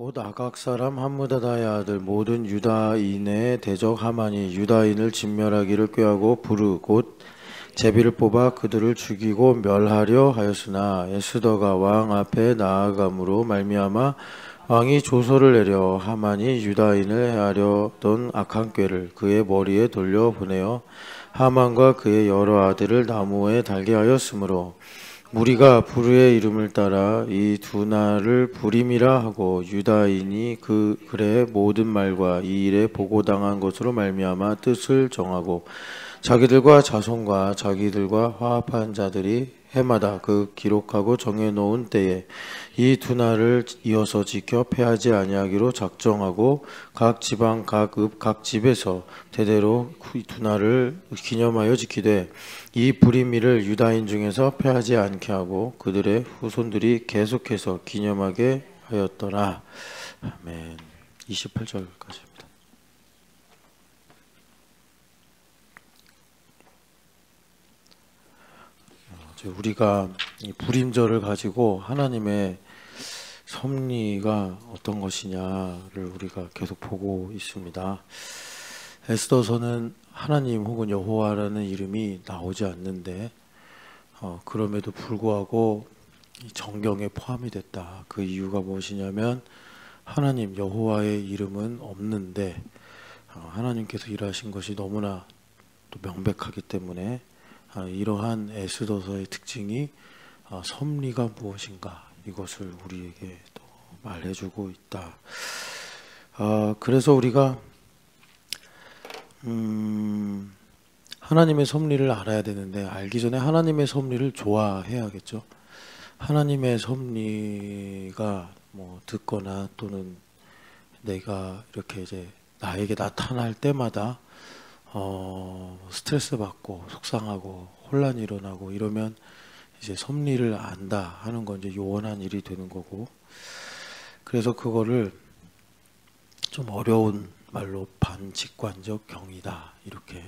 곧 아각 사람 함므다다의 아들 모든 유다인의 대적 하만이 유다인을 진멸하기를 꾀하고 부르 곧 제비를 뽑아 그들을 죽이고 멸하려 하였으나 에스더가 왕 앞에 나아감으로 말미암아 왕이 조서를 내려 하만이 유다인을 해하려던 악한 꾀를 그의 머리에 돌려 보내어 하만과 그의 여러 아들을 나무에 달게 하였으므로 무리가 부르의 이름을 따라 이 두 날을 부림이라 하고 유다인이 그 글의 모든 말과 이 일에 보고당한 것으로 말미암아 뜻을 정하고 자기들과 자손과 자기들과 화합한 자들이 해마다 그 기록하고 정해놓은 때에 이 두 날을 이어서 지켜 패하지 아니하기로 작정하고 각 지방 각 읍 각 집에서 대대로 두 날을 기념하여 지키되 이 불임일을 유다인 중에서 패하지 않게 하고 그들의 후손들이 계속해서 기념하게 하였더라. 아멘. 28절까지입니다. 우리가 이 불임절을 가지고 하나님의 섭리가 어떤 것이냐를 우리가 계속 보고 있습니다. 에스더서는 하나님 혹은 여호와라는 이름이 나오지 않는데 그럼에도 불구하고 정경에 포함이 됐다. 그 이유가 무엇이냐면 하나님 여호와의 이름은 없는데 하나님께서 일하신 것이 너무나 또 명백하기 때문에 이러한 에스더서의 특징이 섭리가 무엇인가 이것을 우리에게 또 말해주고 있다. 그래서 우리가 하나님의 섭리를 알아야 되는데 알기 전에 하나님의 섭리를 좋아해야겠죠. 하나님의 섭리가 뭐 듣거나 또는 내가 이렇게 이제 나에게 나타날 때마다 스트레스 받고 속상하고 혼란이 일어나고 이러면 이제 섭리를 안다 하는 건 이제 요원한 일이 되는 거고, 그래서 그거를 좀 어려운 말로 반직관적 경이다 이렇게.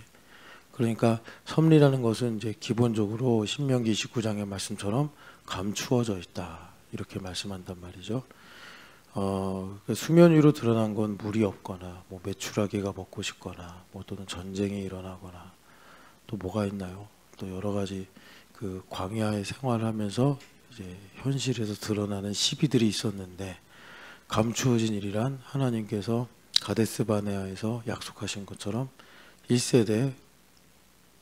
그러니까 섭리라는 것은 이제 기본적으로 신명기 29장의 말씀처럼 감추어져 있다 이렇게 말씀한단 말이죠. 수면 위로 드러난 건 물이 없거나 뭐 메추라기가 먹고 싶거나 뭐 또는 전쟁이 일어나거나 또 뭐가 있나요? 또 여러 가지 그 광야의 생활하면서 이제 현실에서 드러나는 시비들이 있었는데 감추어진 일이란 하나님께서 가데스 바네아에서 약속하신 것처럼 1세대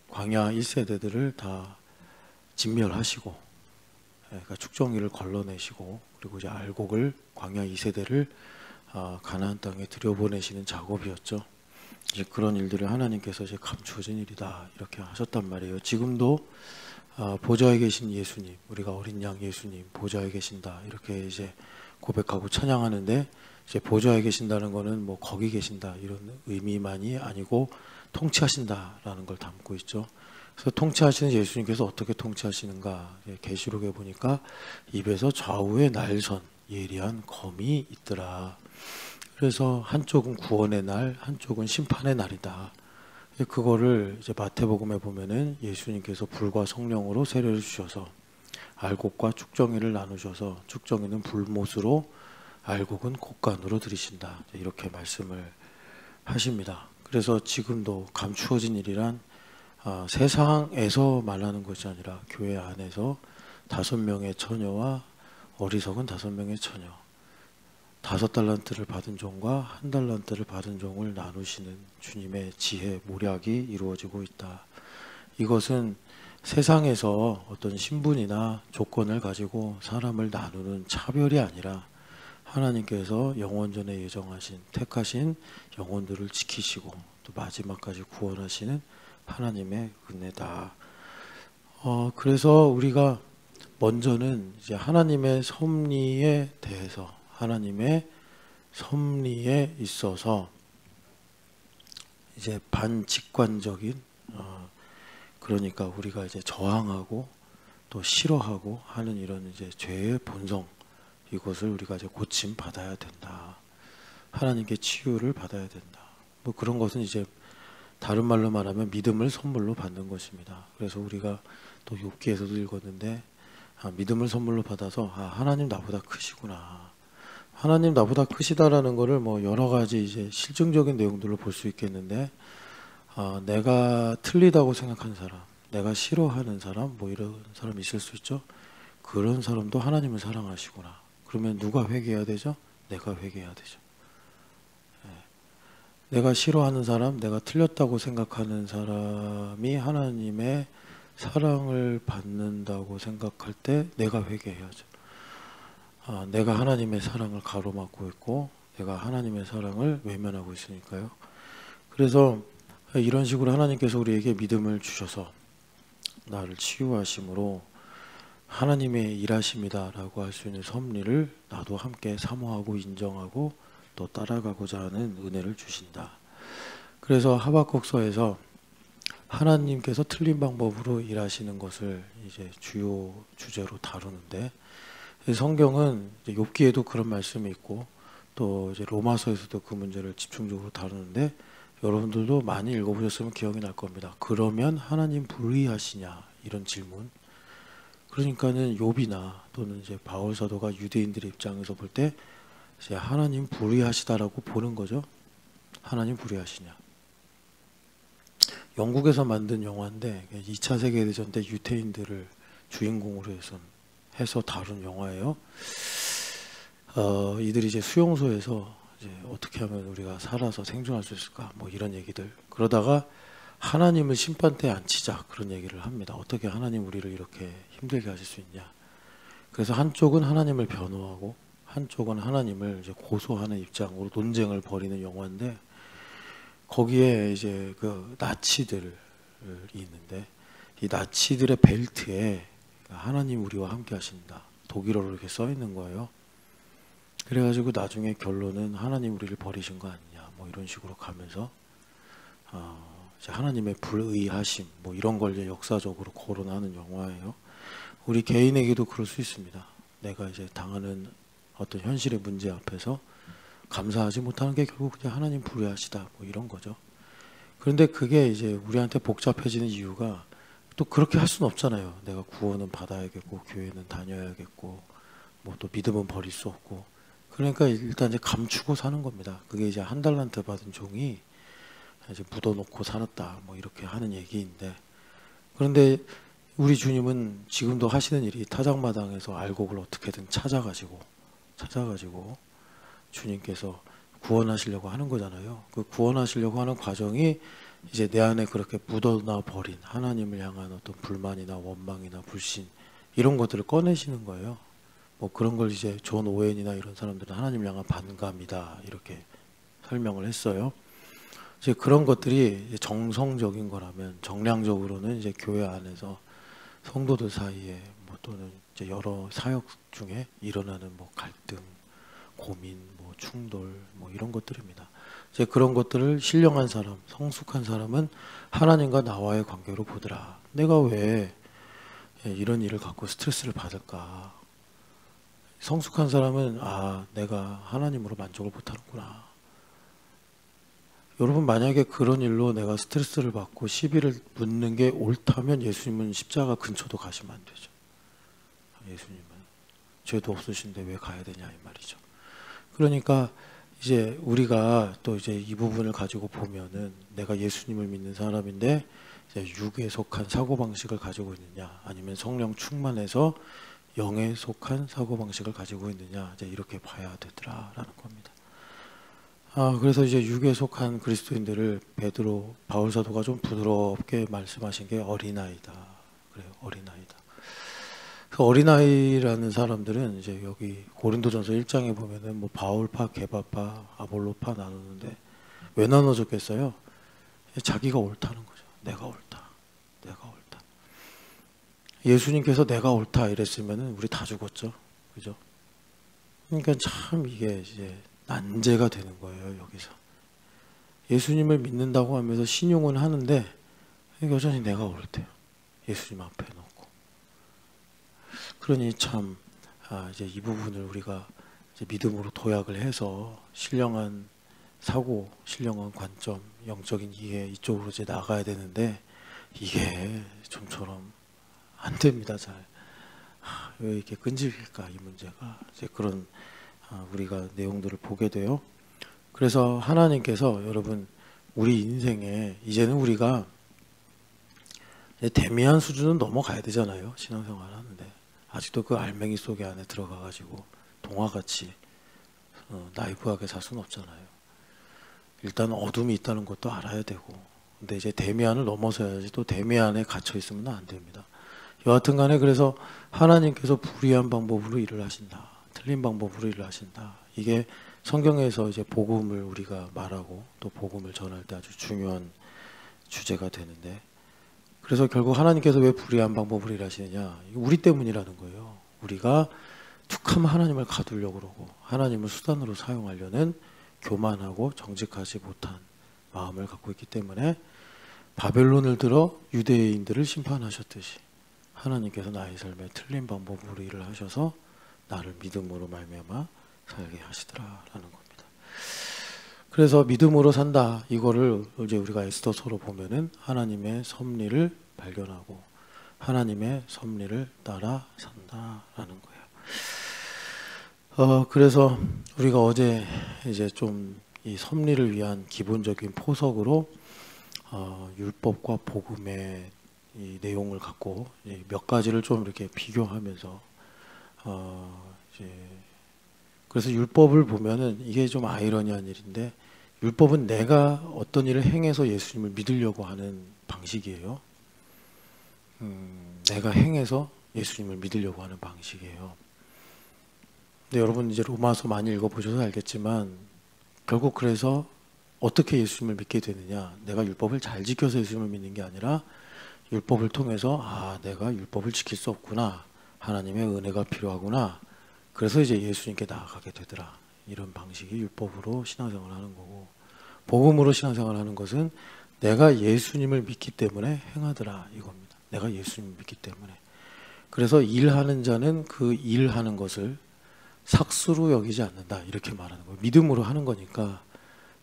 광야 1세대들을 다 진멸하시고, 그러니까 축정기를 걸러내시고 그리고 이제 알곡을 광야 2세대를 가나안 땅에 들여보내시는 작업이었죠. 이제 그런 일들을 하나님께서 이제 감추어진 일이다 이렇게 하셨단 말이에요. 지금도 보좌에 계신 예수님, 우리가 어린 양 예수님 보좌에 계신다 이렇게 이제 고백하고 찬양하는데, 이제 보좌에 계신다는 거는 뭐 거기 계신다 이런 의미만이 아니고 통치하신다라는 걸 담고 있죠. 그래서 통치하시는 예수님께서 어떻게 통치하시는가, 계시록에 보니까 입에서 좌우에 날선 예리한 검이 있더라. 그래서 한쪽은 구원의 날, 한쪽은 심판의 날이다. 그거를 이제 마태복음에 보면은 예수님께서 불과 성령으로 세례를 주셔서 알곡과 축정이를 나누셔서 축정이는 불못으로 알곡은 곡간으로 들이신다 이렇게 말씀을 하십니다. 그래서 지금도 감추어진 일이란 세상에서 말하는 것이 아니라 교회 안에서 5명의 처녀와 어리석은 5명의 처녀, 5달란트를 받은 종과 1달란트를 받은 종을 나누시는 주님의 지혜 모략이 이루어지고 있다. 이것은 세상에서 어떤 신분이나 조건을 가지고 사람을 나누는 차별이 아니라 하나님께서 영원전에 예정하신 택하신 영혼들을 지키시고 또 마지막까지 구원하시는 하나님의 은혜다. 그래서 우리가 먼저는 이제 하나님의 섭리에 대해서, 하나님의 섭리에 있어서 이제 반직관적인 그러니까 우리가 이제 저항하고 또 싫어하고 하는 이런 이제 죄의 본성, 이것을 우리가 이제 고침 받아야 된다. 하나님께 치유를 받아야 된다. 뭐 그런 것은 이제 다른 말로 말하면 믿음을 선물로 받는 것입니다. 그래서 우리가 또 욥기에서도 읽었는데 믿음을 선물로 받아서 하나님 나보다 크시구나. 하나님 나보다 크시다라는 거를 뭐 여러 가지 이제 실증적인 내용들로 볼 수 있겠는데, 내가 틀리다고 생각하는 사람, 내가 싫어하는 사람, 뭐 이런 사람 있을 수 있죠. 그런 사람도 하나님을 사랑하시구나. 그러면 누가 회개해야 되죠? 내가 회개해야 되죠. 내가 싫어하는 사람, 내가 틀렸다고 생각하는 사람이 하나님의 사랑을 받는다고 생각할 때 내가 회개해야죠. 내가 하나님의 사랑을 가로막고 있고 내가 하나님의 사랑을 외면하고 있으니까요. 그래서 이런 식으로 하나님께서 우리에게 믿음을 주셔서 나를 치유하심으로 하나님의 일하심이다라고 할 수 있는 섭리를 나도 함께 사모하고 인정하고 또 따라가고자 하는 은혜를 주신다. 그래서 하박국서에서 하나님께서 틀린 방법으로 일하시는 것을 이제 주요 주제로 다루는데, 성경은 이제 욥기에도 그런 말씀이 있고 또 이제 로마서에서도 그 문제를 집중적으로 다루는데, 여러분들도 많이 읽어보셨으면 기억이 날 겁니다. 그러면 하나님 불의하시냐, 이런 질문. 그러니까는 욥이나 또는 이제 바울 사도가 유대인들의 입장에서 볼 때 이제 하나님 불의하시다라고 보는 거죠. 하나님 불의하시냐. 영국에서 만든 영화인데 2차 세계대전 때 유태인들을 주인공으로 해서 다룬 영화예요. 이들이 이제 수용소에서 이제 어떻게 하면 우리가 살아서 생존할 수 있을까, 뭐 이런 얘기들. 그러다가 하나님을 심판대에 앉히자, 그런 얘기를 합니다. 어떻게 하나님 우리를 이렇게 힘들게 하실 수 있냐. 그래서 한쪽은 하나님을 변호하고 한쪽은 하나님을 이제 고소하는 입장으로 논쟁을 벌이는 영화인데, 거기에 이제 그 나치들이 있는데, 이 나치들의 벨트에 하나님 우리와 함께 하신다, 독일어로 이렇게 써 있는 거예요. 그래가지고 나중에 결론은 하나님 우리를 버리신 거 아니냐, 뭐 이런 식으로 가면서 이제 하나님의 불의하심, 뭐 이런 걸 이제 역사적으로 거론하는 영화예요. 우리 개인에게도 그럴 수 있습니다. 내가 이제 당하는 어떤 현실의 문제 앞에서 감사하지 못하는 게 결국 그냥 하나님 불의하시다, 뭐 이런 거죠. 그런데 그게 이제 우리한테 복잡해지는 이유가, 또 그렇게 할 수는 없잖아요. 내가 구원은 받아야겠고 교회는 다녀야겠고 뭐 또 믿음은 버릴 수 없고. 그러니까 일단 이제 감추고 사는 겁니다. 그게 이제 한 달란트 받은 종이 이제 묻어놓고 살았다, 뭐 이렇게 하는 얘기인데, 그런데 우리 주님은 지금도 하시는 일이 타작마당에서 알곡을 어떻게든 찾아가지고 주님께서 구원하시려고 하는 거잖아요. 그 구원하시려고 하는 과정이 이제 내 안에 그렇게 묻어놔 버린 하나님을 향한 어떤 불만이나 원망이나 불신, 이런 것들을 꺼내시는 거예요. 뭐 그런 걸 이제 존 오웬이나 이런 사람들은 하나님을 향한 반감이다, 이렇게 설명을 했어요. 이제 그런 것들이 정성적인 거라면, 정량적으로는 이제 교회 안에서 성도들 사이에 뭐 또는 이제 여러 사역 중에 일어나는 뭐 갈등, 고민, 뭐 충돌, 뭐 이런 것들입니다. 이제 그런 것들을 신령한 사람, 성숙한 사람은 하나님과 나와의 관계로 보더라. 내가 왜 이런 일을 갖고 스트레스를 받을까? 성숙한 사람은 내가 하나님으로 만족을 못하는구나. 여러분, 만약에 그런 일로 내가 스트레스를 받고 시비를 묻는 게 옳다면 예수님은 십자가 근처도 가시면 안 되죠. 예수님은 죄도 없으신데 왜 가야 되냐, 이 말이죠. 그러니까 이제 우리가 또 이제 이 부분을 가지고 보면은, 내가 예수님을 믿는 사람인데 이제 육에 속한 사고방식을 가지고 있느냐, 아니면 성령 충만해서 영에 속한 사고방식을 가지고 있느냐, 이제 이렇게 봐야 되더라라는 겁니다. 그래서 이제 육에 속한 그리스도인들을 바울 사도가 좀 부드럽게 말씀하신 게 어린아이다. 그래요, 어린아이다. 그 어린아이라는 사람들은 이제 여기 고린도전서 1장에 보면은 뭐 바울파, 게바파, 아볼로파 나누는데 왜 나눠졌겠어요? 자기가 옳다는 거죠. 내가 옳다. 예수님께서 내가 옳다 이랬으면은 우리 다 죽었죠. 그죠? 그러니까 참 이게 이제 난제가 되는 거예요, 여기서. 예수님을 믿는다고 하면서 신용은 하는데 여전히 내가 옳대요. 예수님 앞에 놓고. 그러니 참 이제 이 부분을 우리가 이제 믿음으로 도약을 해서 신령한 사고, 신령한 관점, 영적인 이해, 이쪽으로 이제 나가야 되는데, 이게 좀처럼 안 됩니다, 잘. 왜 이렇게 끈질길까, 이 문제가. 이제 그런 우리가 내용들을 보게 돼요. 그래서 하나님께서 여러분 우리 인생에 이제는 우리가 대미한 수준은 넘어가야 되잖아요. 신앙생활 하는데 아직도 그 알맹이 속에 안에 들어가가지고 동화같이 나이브하게 살 수는 없잖아요. 일단 어둠이 있다는 것도 알아야 되고, 근데 이제 대미안을 넘어서야지 또 대미안에 갇혀 있으면 안 됩니다. 여하튼 간에 그래서 하나님께서 불의한 방법으로 일을 하신다, 틀린 방법으로 일을 하신다, 이게 성경에서 이제 복음을 우리가 말하고 또 복음을 전할 때 아주 중요한 주제가 되는데, 그래서 결국 하나님께서 왜 불의한 방법으로 일하시느냐, 이거 우리 때문이라는 거예요. 우리가 툭하면 하나님을 가두려고 그러고 하나님을 수단으로 사용하려는 교만하고 정직하지 못한 마음을 갖고 있기 때문에 바벨론을 들어 유대인들을 심판하셨듯이 하나님께서 나의 삶에 틀린 방법으로 일을 하셔서 나를 믿음으로 말미암아 살게 하시더라라는 겁니다. 그래서 믿음으로 산다, 이거를 이제 우리가 에스더서로 보면은 하나님의 섭리를 발견하고 하나님의 섭리를 따라 산다라는 거예요. 그래서 우리가 어제 이제 좀 이 섭리를 위한 기본적인 포석으로 율법과 복음의 이 내용을 갖고 몇 가지를 좀 이렇게 비교하면서 이제 그래서 율법을 보면은 이게 좀 아이러니한 일인데, 율법은 내가 어떤 일을 행해서 예수님을 믿으려고 하는 방식이에요. 내가 행해서 예수님을 믿으려고 하는 방식이에요. 근데 여러분 이제 로마서 많이 읽어보셔서 알겠지만 결국 그래서 어떻게 예수님을 믿게 되느냐, 내가 율법을 잘 지켜서 예수님을 믿는 게 아니라 율법을 통해서 내가 율법을 지킬 수 없구나, 하나님의 은혜가 필요하구나, 그래서 이제 예수님께 나아가게 되더라, 이런 방식이 율법으로 신앙생활을 하는 거고, 복음으로 신앙생활을 하는 것은 내가 예수님을 믿기 때문에 행하더라 이겁니다. 내가 예수님을 믿기 때문에. 그래서 일하는 자는 그 일하는 것을 삭수로 여기지 않는다, 이렇게 말하는 거예요. 믿음으로 하는 거니까.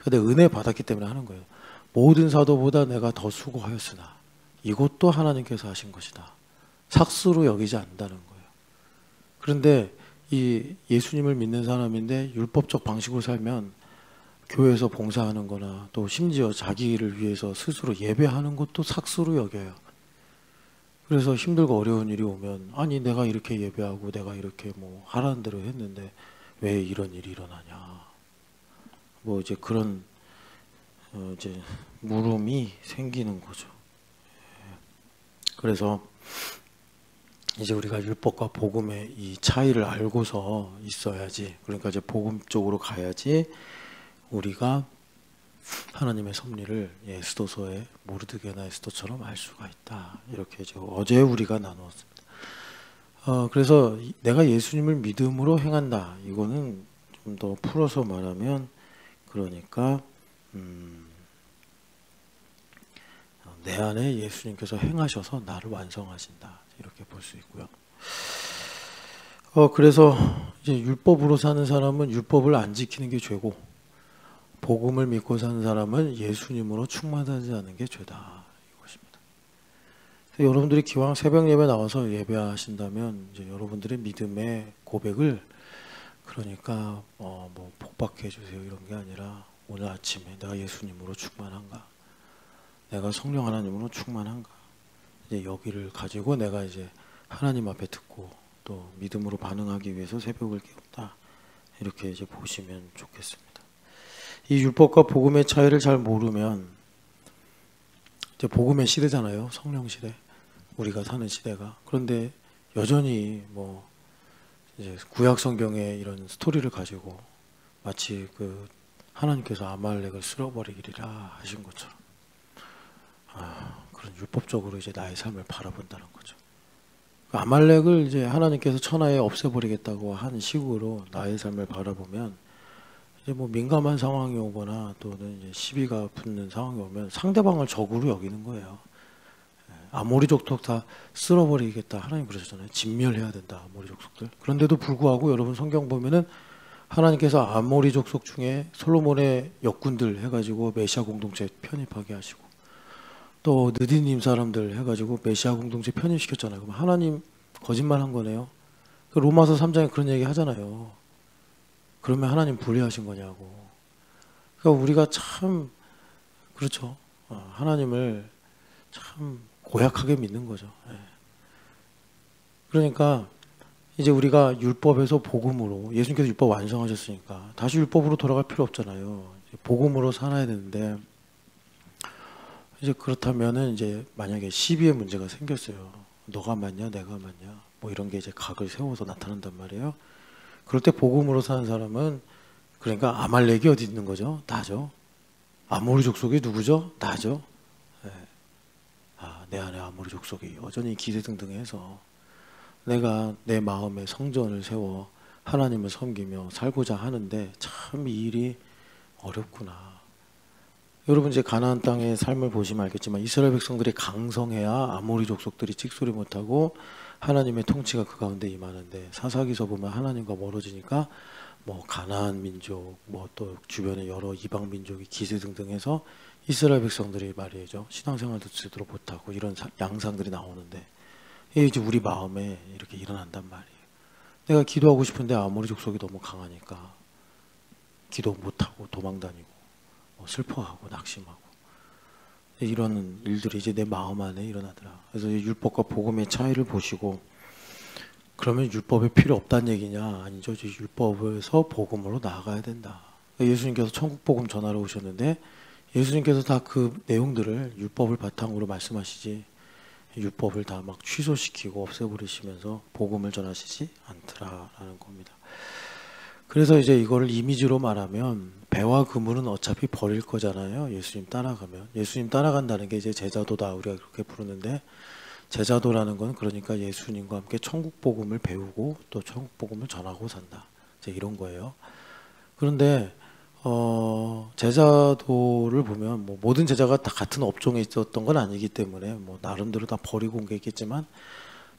내가 은혜 받았기 때문에 하는 거예요. 모든 사도보다 내가 더 수고하였으나 이것도 하나님께서 하신 것이다, 삭수로 여기지 않는다는 거예요. 그런데 이 예수님을 믿는 사람인데 율법적 방식으로 살면 교회에서 봉사하는 거나 또 심지어 자기를 위해서 스스로 예배하는 것도 삭수로 여겨요. 그래서 힘들고 어려운 일이 오면 아니 내가 이렇게 예배하고 내가 이렇게 뭐 하라는 대로 했는데 왜 이런 일이 일어나냐, 뭐 이제 그런 이제 물음이 생기는 거죠. 그래서 이제 우리가 율법과 복음의 이 차이를 알고서 있어야지, 그러니까 이제 복음 쪽으로 가야지 우리가 하나님의 섭리를 에스더서의 모르드게나 에스더처럼 알 수가 있다, 이렇게 이제 어제 우리가 나누었습니다. 그래서 내가 예수님을 믿음으로 행한다, 이거는 좀 더 풀어서 말하면 그러니까 내 안에 예수님께서 행하셔서 나를 완성하신다, 이렇게 볼 수 있고요. 그래서 이제 율법으로 사는 사람은 율법을 안 지키는 게 죄고, 복음을 믿고 사는 사람은 예수님으로 충만하지 않은 게 죄다, 이것입니다. 여러분들이 기왕 새벽 예배 나와서 예배하신다면 이제 여러분들의 믿음의 고백을, 그러니까 뭐 복받게 해주세요 이런 게 아니라 오늘 아침에 내가 예수님으로 충만한가, 내가 성령 하나님으로 충만한가, 이제 여기를 가지고 내가 이제 하나님 앞에 듣고 또 믿음으로 반응하기 위해서 새벽을 깨웠다, 이렇게 이제 보시면 좋겠습니다. 이 율법과 복음의 차이를 잘 모르면, 이제 복음의 시대잖아요, 성령 시대, 우리가 사는 시대가. 그런데 여전히 뭐 이제 구약 성경의 이런 스토리를 가지고 마치 그 하나님께서 아말렉을 쓸어버리리라 하신 것처럼 그런 율법적으로 이제 나의 삶을 바라본다는 거죠. 아말렉을 이제 하나님께서 천하에 없애버리겠다고 한 식으로 나의 삶을 바라보면 이제 뭐 민감한 상황이 오거나 또는 이제 시비가 붙는 상황이 오면 상대방을 적으로 여기는 거예요. 아모리 족속 다 쓸어버리겠다, 하나님 그러셨잖아요. 진멸해야 된다, 아모리 족속들. 그런데도 불구하고 여러분 성경 보면은 하나님께서 아모리 족속 중에 솔로몬의 역군들 해가지고 메시아 공동체 편입하게 하시고, 또 느디님 사람들 해가지고 메시아 공동체 편입시켰잖아요. 그럼 하나님 거짓말한 거네요. 로마서 3장에 그런 얘기 하잖아요. 그러면 하나님 불의하신 거냐고. 그러니까 우리가 참 그렇죠. 하나님을 참 고약하게 믿는 거죠. 예. 그러니까 이제 우리가 율법에서 복음으로, 예수님께서 율법 완성하셨으니까 다시 율법으로 돌아갈 필요 없잖아요. 복음으로 살아야 되는데, 이제 그렇다면은 이제 만약에 시비의 문제가 생겼어요. 너가 맞냐 내가 맞냐 뭐 이런 게 이제 각을 세워서 나타난단 말이에요. 그럴 때 복음으로 사는 사람은, 그러니까 아말렉이 어디 있는 거죠? 나죠. 아모리 족속이 누구죠? 나죠. 예. 내 안에 아모리 족속이 여전히 기세등등해서 내가 내 마음에 성전을 세워 하나님을 섬기며 살고자 하는데 참 이 일이 어렵구나. 여러분 이제 가나안 땅의 삶을 보시면 알겠지만 이스라엘 백성들이 강성해야 아모리 족속들이 찍소리 못하고 하나님의 통치가 그 가운데 임하는데, 사사기서 보면 하나님과 멀어지니까 뭐 가나안 민족, 뭐 또 주변의 여러 이방 민족이 기세등등해서 이스라엘 백성들이 말이죠, 신앙생활도 제대로 못하고 이런 양상들이 나오는데, 이게 이제 우리 마음에 이렇게 일어난단 말이에요. 내가 기도하고 싶은데 아모리 족속이 너무 강하니까 기도 못하고 도망다니고 슬퍼하고 낙심하고, 이런 일들이 이제 내 마음 안에 일어나더라. 그래서 율법과 복음의 차이를 보시고, 그러면 율법이 필요 없다는 얘기냐? 아니죠. 율법에서 복음으로 나아가야 된다. 예수님께서 천국 복음 전하러 오셨는데 예수님께서 다 그 내용들을 율법을 바탕으로 말씀하시지 율법을 다 막 취소시키고 없애버리시면서 복음을 전하시지 않더라라는 겁니다. 그래서 이제 이거를 이미지로 말하면 배와 그물은 어차피 버릴 거잖아요. 예수님 따라가면. 예수님 따라간다는 게 이제 제자도다 우리가 그렇게 부르는데, 제자도라는 건 그러니까 예수님과 함께 천국 복음을 배우고 또 천국 복음을 전하고 산다. 이제 이런 거예요. 그런데 제자도를 보면 뭐 모든 제자가 다 같은 업종에 있었던 건 아니기 때문에 뭐 나름대로 다 버리고 온 게 있겠지만,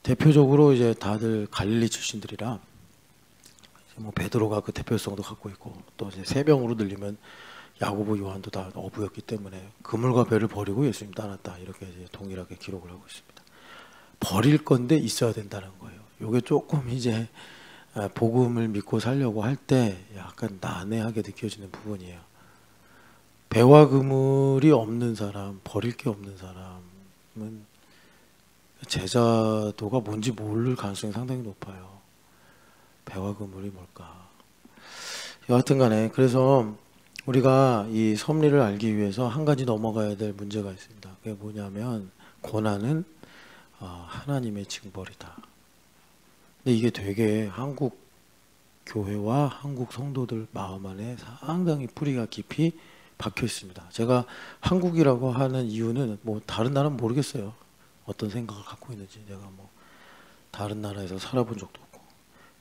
대표적으로 이제 다들 갈릴리 출신들이라 뭐 베드로가 그 대표성도 갖고 있고, 또 이제 세 명으로 늘리면 야고보, 요한도 다 어부였기 때문에 그물과 배를 버리고 예수님 따랐다, 이렇게 이제 동일하게 기록을 하고 있습니다. 버릴 건데 있어야 된다는 거예요. 이게 조금 이제 복음을 믿고 살려고 할 때 약간 난해하게 느껴지는 부분이에요. 배와 그물이 없는 사람, 버릴 게 없는 사람은 제자도가 뭔지 모를 가능성이 상당히 높아요. 배와 그물이 뭘까? 여하튼 간에 그래서 우리가 이 섭리를 알기 위해서 한 가지 넘어가야 될 문제가 있습니다. 그게 뭐냐면 고난은 하나님의 징벌이다. 근데 이게 되게 한국 교회와 한국 성도들 마음 안에 상당히 뿌리가 깊이 박혀 있습니다. 제가 한국이라고 하는 이유는 뭐 다른 나라는 모르겠어요. 어떤 생각을 갖고 있는지. 내가 뭐 다른 나라에서 살아본 적도 없고.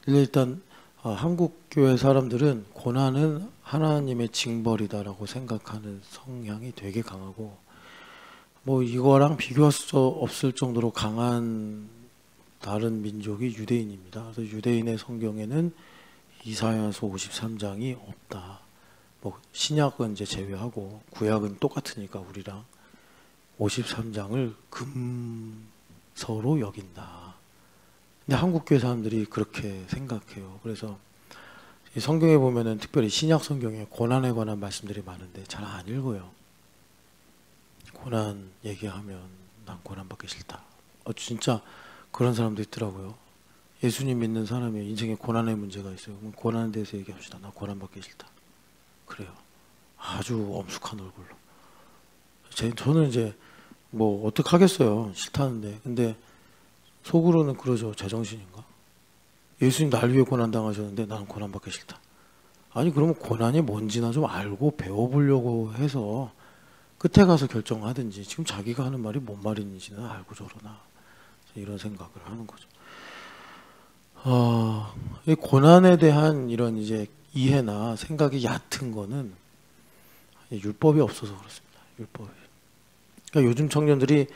일단 한국 교회 사람들은 고난은 하나님의 징벌이다라고 생각하는 성향이 되게 강하고, 뭐 이거랑 비교할 수 없을 정도로 강한 다른 민족이 유대인입니다. 그래서 유대인의 성경에는 이사야서 53장이 없다. 뭐 신약은 이제 제외하고 구약은 똑같으니까 우리랑 53장을 금서로 여긴다. 근데 한국 교회 사람들이 그렇게 생각해요. 그래서 이 성경에 보면은 특별히 신약 성경에 고난에 관한 말씀들이 많은데 잘 안 읽어요. 고난 얘기하면 난 고난 받기 싫다. 진짜 그런 사람도 있더라고요. 예수님 믿는 사람이 인생에 고난의 문제가 있어요. 그럼 고난에 대해서 얘기합시다. 나 고난 받기 싫다. 그래요. 아주 엄숙한 얼굴로. 저는 이제 뭐 어떡하겠어요. 싫다는데. 근데 속으로는 그러죠. 제정신인가? 예수님 날 위해 고난 당하셨는데 나는 고난 받기 싫다. 아니 그러면 고난이 뭔지나 좀 알고 배워보려고 해서 끝에 가서 결정하든지, 지금 자기가 하는 말이 뭔 말인지는 알고 저러나, 이런 생각을 하는 거죠. 이 고난에 대한 이런 이제 이해나 생각이 얕은 거는 율법이 없어서 그렇습니다. 율법이. 그러니까 요즘 청년들이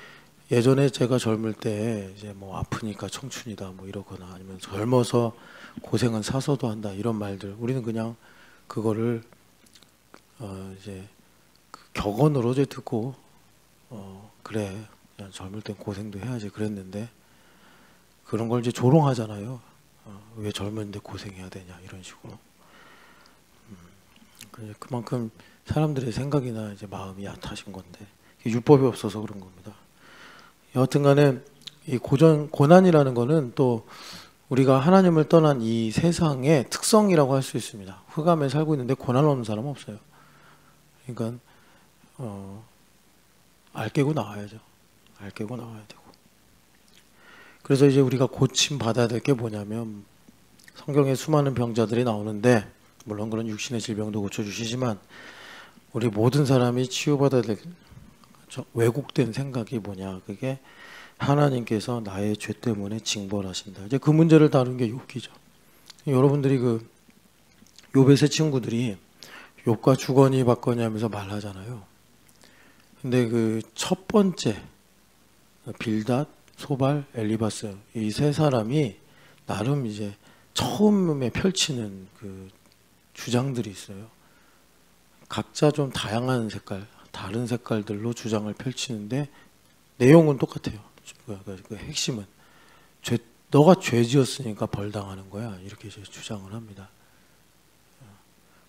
예전에 제가 젊을 때 이제 뭐 아프니까 청춘이다 뭐 이러거나, 아니면 젊어서 고생은 사서도 한다 이런 말들, 우리는 그냥 그거를 이제 격언으로 이제 듣고 그래 그냥 젊을 땐 고생도 해야지 그랬는데, 그런 걸 이제 조롱하잖아요. 왜 젊은데 고생해야 되냐 이런 식으로. 그만큼 사람들의 생각이나 이제 마음이 얕아진 건데 율법이 없어서 그런 겁니다. 여하튼간에 이 고난이라는 거는 또 우리가 하나님을 떠난 이 세상의 특성이라고 할 수 있습니다. 흑암에 살고 있는데 고난 없는 사람은 없어요. 그러니까 알 깨고 나와야죠. 알 깨고 나와야 되고. 그래서 이제 우리가 고침 받아야 될 게 뭐냐면 성경에 수많은 병자들이 나오는데 물론 그런 육신의 질병도 고쳐주시지만 우리 모든 사람이 치유받아야 될 왜곡된 생각이 뭐냐, 그게 하나님께서 나의 죄 때문에 징벌하신다. 이제 그 문제를 다룬 게 욥기죠. 여러분들이 그 욥의 세 친구들이 욥과 주거니 받거니 하면서 말하잖아요. 근데 그 첫 번째 빌닷, 소발, 엘리바스 이 세 사람이 나름 이제 처음에 펼치는 그 주장들이 있어요. 각자 좀 다양한 색깔, 다른 색깔들로 주장을 펼치는데 내용은 똑같아요. 그 핵심은 너가 죄 지었으니까 벌 당하는 거야, 이렇게 이제 주장을 합니다.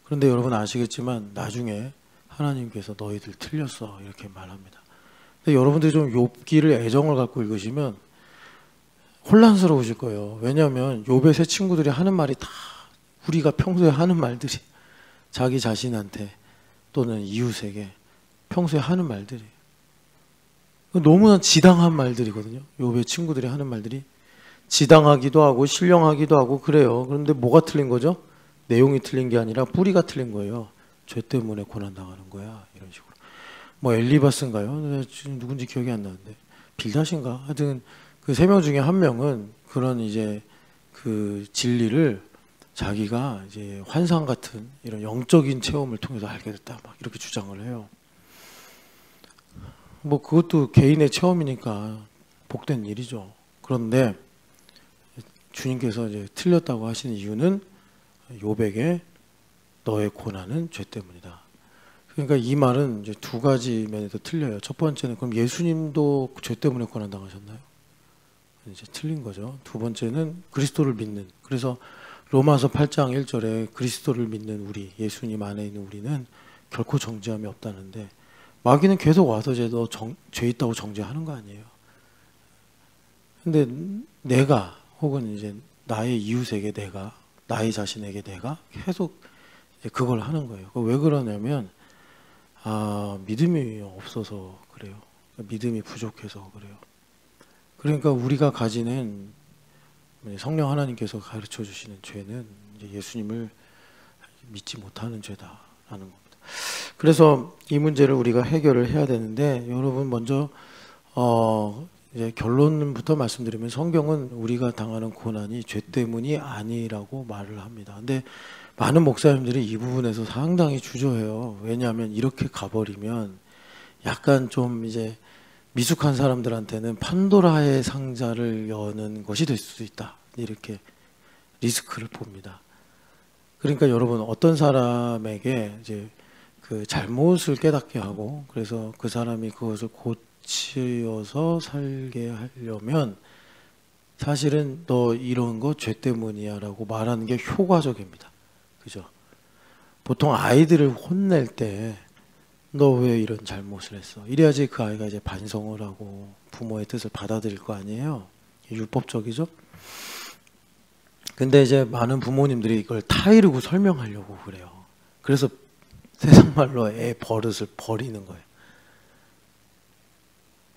그런데 여러분 아시겠지만 나중에 하나님께서 너희들 틀렸어 이렇게 말합니다. 근데 여러분들이 좀 욥기를 애정을 갖고 읽으시면 혼란스러우실 거예요. 왜냐하면 욥의 세 친구들이 하는 말이 다 우리가 평소에 하는 말들이, 자기 자신한테 또는 이웃에게 평소에 하는 말들이 너무나 지당한 말들이거든요. 욥의 친구들이 하는 말들이 지당하기도 하고 신령하기도 하고 그래요. 그런데 뭐가 틀린 거죠? 내용이 틀린 게 아니라 뿌리가 틀린 거예요. 죄 때문에 고난당하는 거야, 이런 식으로. 뭐 엘리바스인가요? 지금 누군지 기억이 안 나는데 빌닷인가? 하여튼 그 세 명 중에 한 명은 그런 이제 그 진리를 자기가 이제 환상 같은 이런 영적인 체험을 통해서 알게 됐다, 막 이렇게 주장을 해요. 뭐 그것도 개인의 체험이니까 복된 일이죠. 그런데 주님께서 이제 틀렸다고 하시는 이유는 욥에게 너의 고난은 죄 때문이다. 그러니까 이 말은 이제 두 가지 면에서 틀려요. 첫 번째는 그럼 예수님도 죄 때문에 고난 당하셨나요? 이제 틀린 거죠. 두 번째는 그리스도를 믿는, 그래서 로마서 8장 1절에 그리스도를 믿는 우리, 예수님 안에 있는 우리는 결코 정죄함이 없다는데 마귀는 계속 와서 너 죄 있다고 정죄하는 거 아니에요. 근데 내가 혹은 이제 나의 이웃에게 내가, 나의 자신에게 내가 계속 그걸 하는 거예요. 왜 그러냐면 믿음이 없어서 그래요. 믿음이 부족해서 그래요. 그러니까 우리가 가지는 성령 하나님께서 가르쳐 주시는 죄는 이제 예수님을 믿지 못하는 죄다라는 겁니다. 그래서 이 문제를 우리가 해결을 해야 되는데, 여러분 먼저 이제 결론부터 말씀드리면 성경은 우리가 당하는 고난이 죄 때문이 아니라고 말을 합니다. 근데 많은 목사님들이 이 부분에서 상당히 주저해요. 왜냐하면 이렇게 가버리면 약간 좀 이제 미숙한 사람들한테는 판도라의 상자를 여는 것이 될 수도 있다, 이렇게 리스크를 봅니다. 그러니까 여러분, 어떤 사람에게 이제 그 잘못을 깨닫게 하고 그래서 그 사람이 그것을 고치어서 살게 하려면 사실은 너 이런 거 죄 때문이야 라고 말하는 게 효과적입니다. 그죠? 보통 아이들을 혼낼 때 너 왜 이런 잘못을 했어? 이래야지 그 아이가 이제 반성을 하고 부모의 뜻을 받아들일 거 아니에요. 율법적이죠? 근데 이제 많은 부모님들이 이걸 타이르고 설명하려고 그래요. 그래서 세상 말로 애 버릇을 버리는 거예요.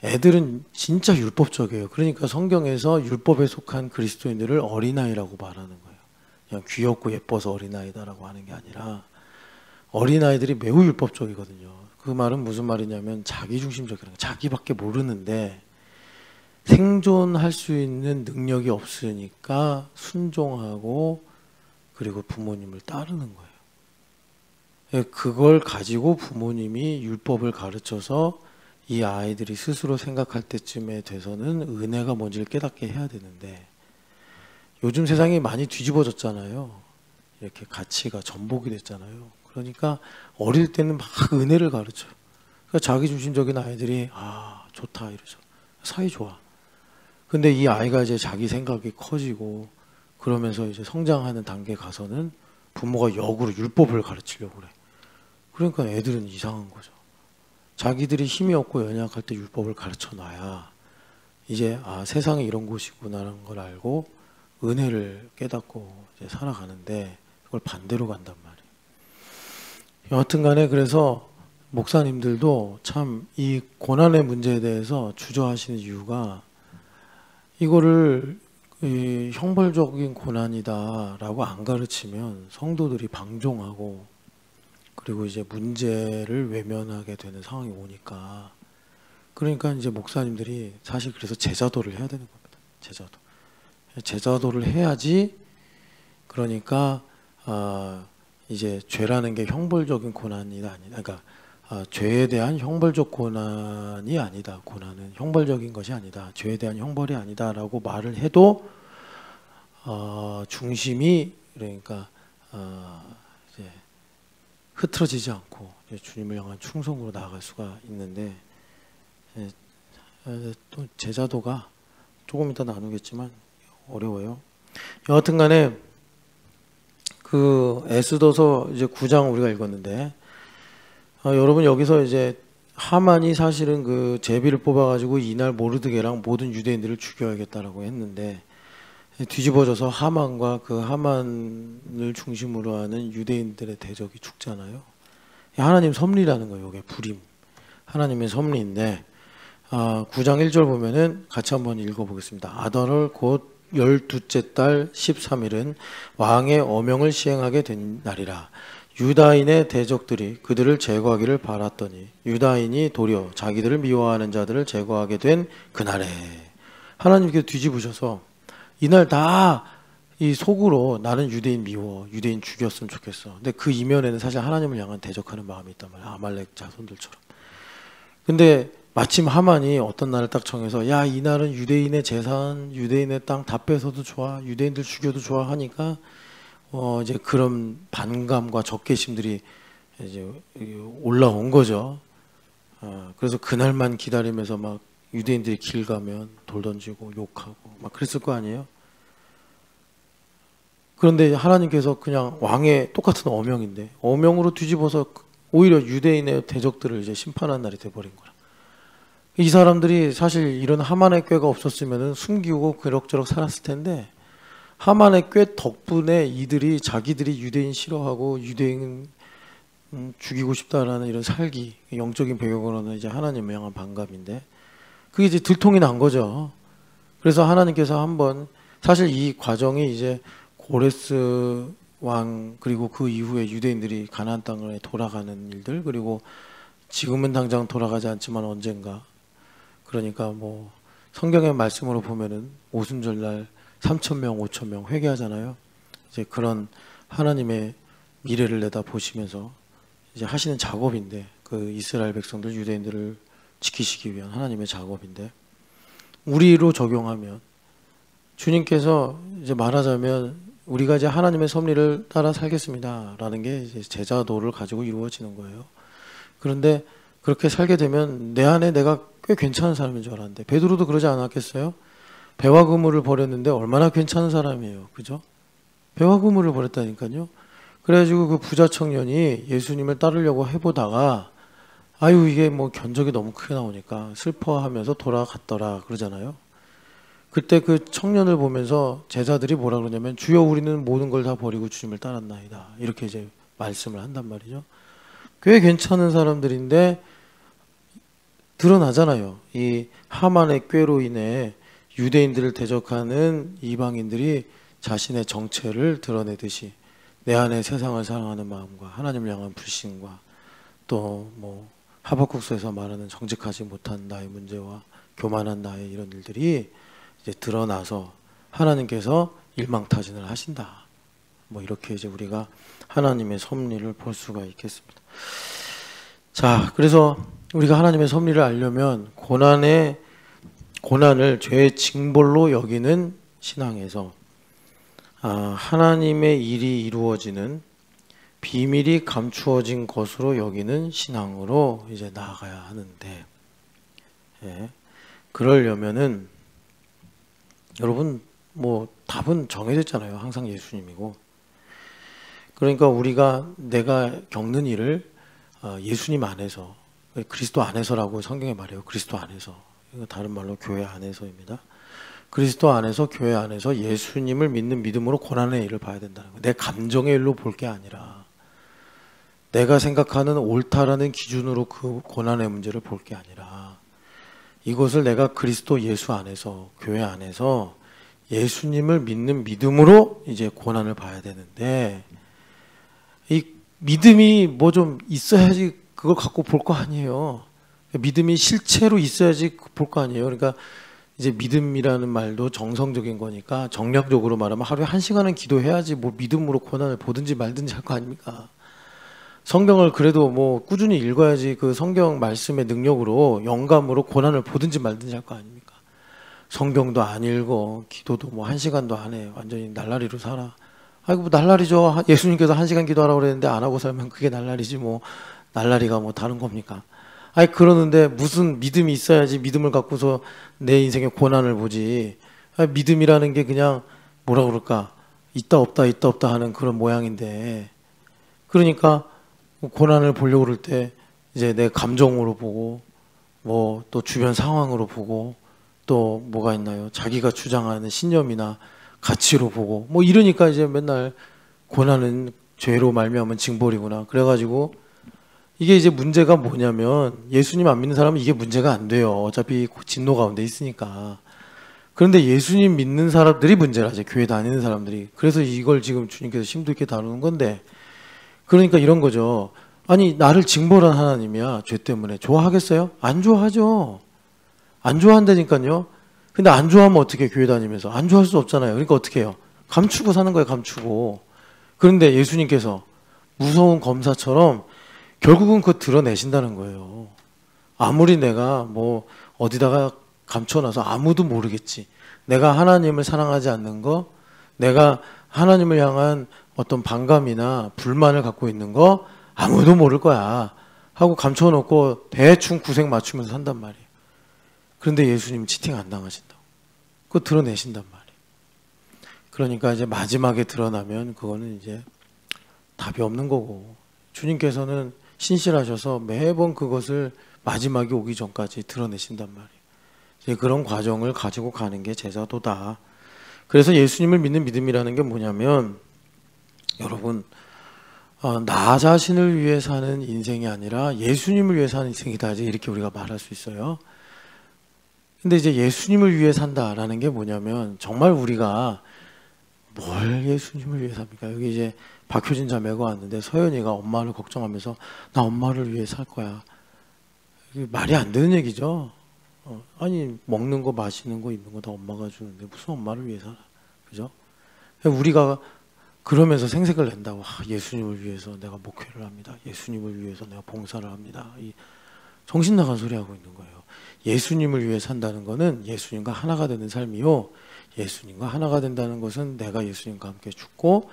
애들은 진짜 율법적이에요. 그러니까 성경에서 율법에 속한 그리스도인들을 어린아이라고 말하는 거예요. 그냥 귀엽고 예뻐서 어린아이다라고 하는 게 아니라 어린아이들이 매우 율법적이거든요. 그 말은 무슨 말이냐면 자기중심적이라는 거예요. 자기밖에 모르는데 생존할 수 있는 능력이 없으니까 순종하고 그리고 부모님을 따르는 거예요. 그걸 가지고 부모님이 율법을 가르쳐서 이 아이들이 스스로 생각할 때쯤에 돼서는 은혜가 뭔지를 깨닫게 해야 되는데, 요즘 세상이 많이 뒤집어졌잖아요. 이렇게 가치가 전복이 됐잖아요. 그러니까 어릴 때는 막 은혜를 가르쳐요. 그러니까 자기중심적인 아이들이 좋다 이러죠. 사이 좋아. 근데 이 아이가 이제 자기 생각이 커지고 그러면서 이제 성장하는 단계에 가서는 부모가 역으로 율법을 가르치려고 그래. 그러니까 애들은 이상한 거죠. 자기들이 힘이 없고 연약할 때 율법을 가르쳐 놔야 이제 세상에 이런 곳이구나라는 걸 알고 은혜를 깨닫고 이제 살아가는데 그걸 반대로 간단 말이에요. 여하튼 간에 그래서 목사님들도 참 이 고난의 문제에 대해서 주저하시는 이유가 이거를 이 형벌적인 고난이다라고 안 가르치면 성도들이 방종하고 그리고 이제 문제를 외면하게 되는 상황이 오니까 그러니까 이제 목사님들이 사실 그래서 제자도를 해야 되는 겁니다. 제자도를 해야지 그러니까 이제 죄라는 게 형벌적인 고난이다 아니다. 그러니까 죄에 대한 형벌적 고난이 아니다. 고난은 형벌적인 것이 아니다. 죄에 대한 형벌이 아니다라고 말을 해도 중심이 그러니까 이제 흐트러지지 않고 이제 주님을 향한 충성으로 나아갈 수가 있는데 또 제자도가 조금 이따 나누겠지만 어려워요. 여하튼간에 그 에스더서 이제 9장 우리가 읽었는데 여러분 여기서 이제 하만이 사실은 그 제비를 뽑아가지고 이날 모르드게랑 모든 유대인들을 죽여야겠다라고 했는데 뒤집어져서 하만과 그 하만을 중심으로 하는 유대인들의 대적이 죽잖아요. 하나님 섭리라는 거예요. 이게 불임. 하나님의 섭리인데 9장 1절 보면은 같이 한번 읽어보겠습니다. 아달월 곧 12째 달 13일은 왕의 어명을 시행하게 된 날이라. 유다인의 대적들이 그들을 제거하기를 바랐더니 유다인이 도리어 자기들을 미워하는 자들을 제거하게 된 그날에 하나님께서 뒤집으셔서 이날 다 이 속으로 나는 유대인 미워, 유대인 죽였으면 좋겠어. 근데 그 이면에는 사실 하나님을 향한 대적하는 마음이 있단 말이야. 아말렉 자손들처럼. 근데 마침 하만이 어떤 날을 딱 정해서 야, 이날은 유대인의 재산, 유대인의 땅 다 뺏어도 좋아, 유대인들 죽여도 좋아 하니까 이제 그런 반감과 적개심들이 이제 올라온 거죠. 그래서 그날만 기다리면서 막 유대인들이 길 가면 돌 던지고 욕하고 막 그랬을 거 아니에요. 그런데 하나님께서 그냥 왕의 똑같은 어명인데 어명으로 뒤집어서 오히려 유대인의 대적들을 이제 심판한 날이 돼버린 거라. 이 사람들이 사실 이런 하만의 꾀가 없었으면 숨기고 그럭저럭 살았을 텐데 하만의 꾀 덕분에 이들이 자기들이 유대인 싫어하고 유대인 죽이고 싶다라는 이런 살기 영적인 배경으로는 이제 하나님을 향한 반감인데 그게 이제 들통이 난 거죠. 그래서 하나님께서 한번 사실 이 과정이 이제 고레스 왕 그리고 그 이후에 유대인들이 가나안 땅에 돌아가는 일들 그리고 지금은 당장 돌아가지 않지만 언젠가 그러니까 뭐 성경의 말씀으로 보면은 오순절날 3,000명, 5,000명 회개하잖아요. 이제 그런 하나님의 미래를 내다 보시면서 이제 하시는 작업인데 그 이스라엘 백성들 유대인들을 지키시기 위한 하나님의 작업인데 우리로 적용하면 주님께서 이제 말하자면 우리가 이제 하나님의 섭리를 따라 살겠습니다라는 게 이제 제자도를 가지고 이루어지는 거예요. 그런데 그렇게 살게 되면 내 안에 내가 꽤 괜찮은 사람인 줄 알았는데 베드로도 그러지 않았겠어요? 배와 그물을 버렸는데 얼마나 괜찮은 사람이에요. 그죠? 배와 그물을 버렸다니까요. 그래가지고 그 부자 청년이 예수님을 따르려고 해보다가 아유 이게 뭐 견적이 너무 크게 나오니까 슬퍼하면서 돌아갔더라 그러잖아요. 그때 그 청년을 보면서 제자들이 뭐라 그러냐면 주여 우리는 모든 걸 다 버리고 주님을 따랐나이다. 이렇게 이제 말씀을 한단 말이죠. 꽤 괜찮은 사람들인데 드러나잖아요. 이 하만의 꾀로 인해 유대인들을 대적하는 이방인들이 자신의 정체를 드러내듯이 내 안에 세상을 사랑하는 마음과 하나님을 향한 불신과 또 뭐 하박국서에서 말하는 정직하지 못한 나의 문제와 교만한 나의 이런 일들이 이제 드러나서 하나님께서 일망타진을 하신다. 뭐 이렇게 이제 우리가 하나님의 섭리를 볼 수가 있겠습니다. 자, 그래서 우리가 하나님의 섭리를 알려면 고난을 죄의 징벌로 여기는 신앙에서 하나님의 일이 이루어지는 비밀이 감추어진 것으로 여기는 신앙으로 이제 나아가야 하는데, 그러려면은 여러분 뭐 답은 정해졌잖아요. 항상 예수님이고. 그러니까 우리가 내가 겪는 일을 예수님 안에서, 그리스도 안에서라고 성경에 말해요. 그리스도 안에서. 이거 다른 말로 교회 안에서입니다. 그리스도 안에서, 교회 안에서 예수님을 믿는 믿음으로 고난의 일을 봐야 된다는 거예요. 내 감정의 일로 볼 게 아니라 내가 생각하는 옳다라는 기준으로 그 고난의 문제를 볼 게 아니라 이것을 내가 그리스도 예수 안에서, 교회 안에서 예수님을 믿는 믿음으로 이제 고난을 봐야 되는데, 이 믿음이 뭐 좀 있어야지 그걸 갖고 볼 거 아니에요. 믿음이 실체로 있어야지 볼 거 아니에요. 그러니까 이제 믿음이라는 말도 정성적인 거니까 정략적으로 말하면 하루에 1시간은 기도해야지 뭐 믿음으로 고난을 보든지 말든지 할 거 아닙니까? 성경을 그래도 뭐 꾸준히 읽어야지 그 성경 말씀의 능력으로 영감으로 고난을 보든지 말든지 할 거 아닙니까? 성경도 안 읽어, 기도도 뭐 1시간도 안 해, 완전히 날라리로 살아. 아이고 뭐 날라리죠. 예수님께서 1시간 기도하라고 그랬는데 안 하고 살면 그게 날라리지 뭐. 날라리가 뭐 다른 겁니까? 아니 그러는데 무슨 믿음이 있어야지 믿음을 갖고서 내 인생의 고난을 보지. 믿음이라는 게 그냥 뭐라 그럴까, 있다 없다 하는 그런 모양인데, 그러니까 고난을 보려고 그럴 때 이제 내 감정으로 보고 뭐 또 주변 상황으로 보고 또 뭐가 있나요? 자기가 주장하는 신념이나 가치로 보고 뭐 이러니까 이제 맨날 고난은 죄로 말미암은 징벌이구나. 그래가지고 이게 이제 문제가 뭐냐면 예수님 안 믿는 사람은 이게 문제가 안 돼요. 어차피 진노 가운데 있으니까. 그런데 예수님 믿는 사람들이 문제라죠. 교회 다니는 사람들이. 그래서 이걸 지금 주님께서 심도 있게 다루는 건데, 그러니까 이런 거죠. 아니 나를 징벌한 하나님이야. 죄 때문에 좋아하겠어요? 안 좋아하죠. 안 좋아한다니까요. 근데 안 좋아하면 어떻게, 교회 다니면서 안 좋아할 수 없잖아요. 그러니까 어떻게 해요? 감추고 사는 거예요. 감추고. 그런데 예수님께서 무서운 검사처럼 결국은 그거 드러내신다는 거예요. 아무리 내가 뭐 어디다가 감춰놔서 아무도 모르겠지. 내가 하나님을 사랑하지 않는 거, 내가 하나님을 향한 어떤 반감이나 불만을 갖고 있는 거 아무도 모를 거야 하고 감춰놓고 대충 구색 맞추면서 산단 말이에요. 그런데 예수님은 치팅 안 당하신다고. 그거 드러내신단 말이에요. 그러니까 이제 마지막에 드러나면 그거는 이제 답이 없는 거고, 주님께서는 신실하셔서 매번 그것을 마지막에 오기 전까지 드러내신단 말이에요. 이제 그런 과정을 가지고 가는 게 제자도다. 그래서 예수님을 믿는 믿음이라는 게 뭐냐면, 여러분 나 자신을 위해 사는 인생이 아니라 예수님을 위해 사는 인생이다, 이렇게 우리가 말할 수 있어요. 근데 이제 예수님을 위해 산다라는 게 뭐냐면, 정말 우리가 뭘 예수님을 위해 삽니까? 여기 이제 박효진 자매가 왔는데 서연이가 엄마를 걱정하면서 나 엄마를 위해 살 거야. 이게 말이 안 되는 얘기죠. 아니 먹는 거 마시는 거 입는 거 다 엄마가 주는데 무슨 엄마를 위해 살아. 그죠? 우리가 그러면서 생색을 낸다고. 예수님을 위해서 내가 목회를 합니다. 예수님을 위해서 내가 봉사를 합니다. 이 정신 나간 소리 하고 있는 거예요. 예수님을 위해 산다는 거는 예수님과 하나가 되는 삶이요, 예수님과 하나가 된다는 것은 내가 예수님과 함께 죽고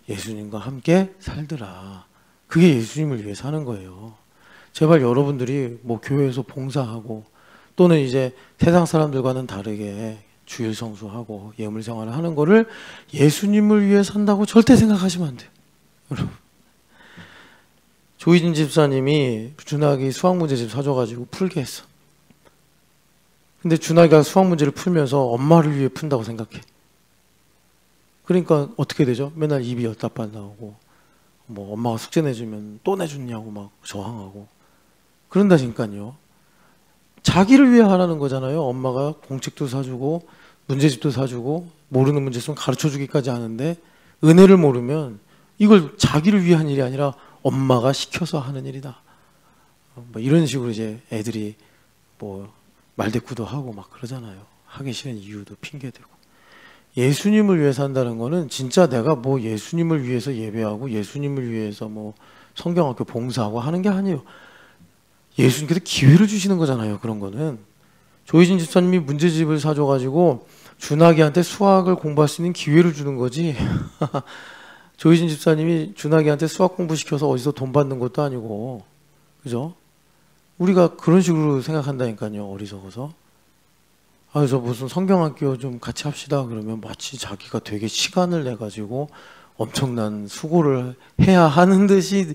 예수님과 함께 살더라. 그게 예수님을 위해 사는 거예요. 제발 여러분들이 뭐 교회에서 봉사하고 또는 이제 세상 사람들과는 다르게 주일 성수하고 예물 생활을 하는 거를 예수님을 위해 산다고 절대 생각하시면 안 돼요. 여러분, 조희진 집사님이 준학이 수학 문제 집 사줘가지고 풀게 했어. 근데 준학이가 수학 문제를 풀면서 엄마를 위해 푼다고 생각해. 그러니까 어떻게 되죠? 맨날 입이 15번 나오고, 뭐 엄마가 숙제 내주면 또 내줬냐고 막 저항하고 그런다니까요. 자기를 위해 하라는 거잖아요. 엄마가 공책도 사주고 문제집도 사주고 모르는 문제 있으면 가르쳐주기까지 하는데, 은혜를 모르면 이걸 자기를 위한 일이 아니라 엄마가 시켜서 하는 일이다. 뭐 이런 식으로 이제 애들이 뭐 말대꾸도 하고 막 그러잖아요. 하기 싫은 이유도 핑계대고. 예수님을 위해 산다는 거는 진짜 내가 뭐 예수님을 위해서 예배하고 예수님을 위해서 뭐 성경학교 봉사하고 하는 게 아니에요. 예수님께서 기회를 주시는 거잖아요. 그런 거는. 조희진 집사님이 문제집을 사줘가지고 준하기한테 수학을 공부할 수 있는 기회를 주는 거지. 조희진 집사님이 준하기한테 수학 공부시켜서 어디서 돈 받는 것도 아니고, 그죠? 우리가 그런 식으로 생각한다니까요. 어리석어서. 그래서 무슨 성경학교 좀 같이 합시다 그러면 마치 자기가 되게 시간을 내가지고 엄청난 수고를 해야 하는 듯이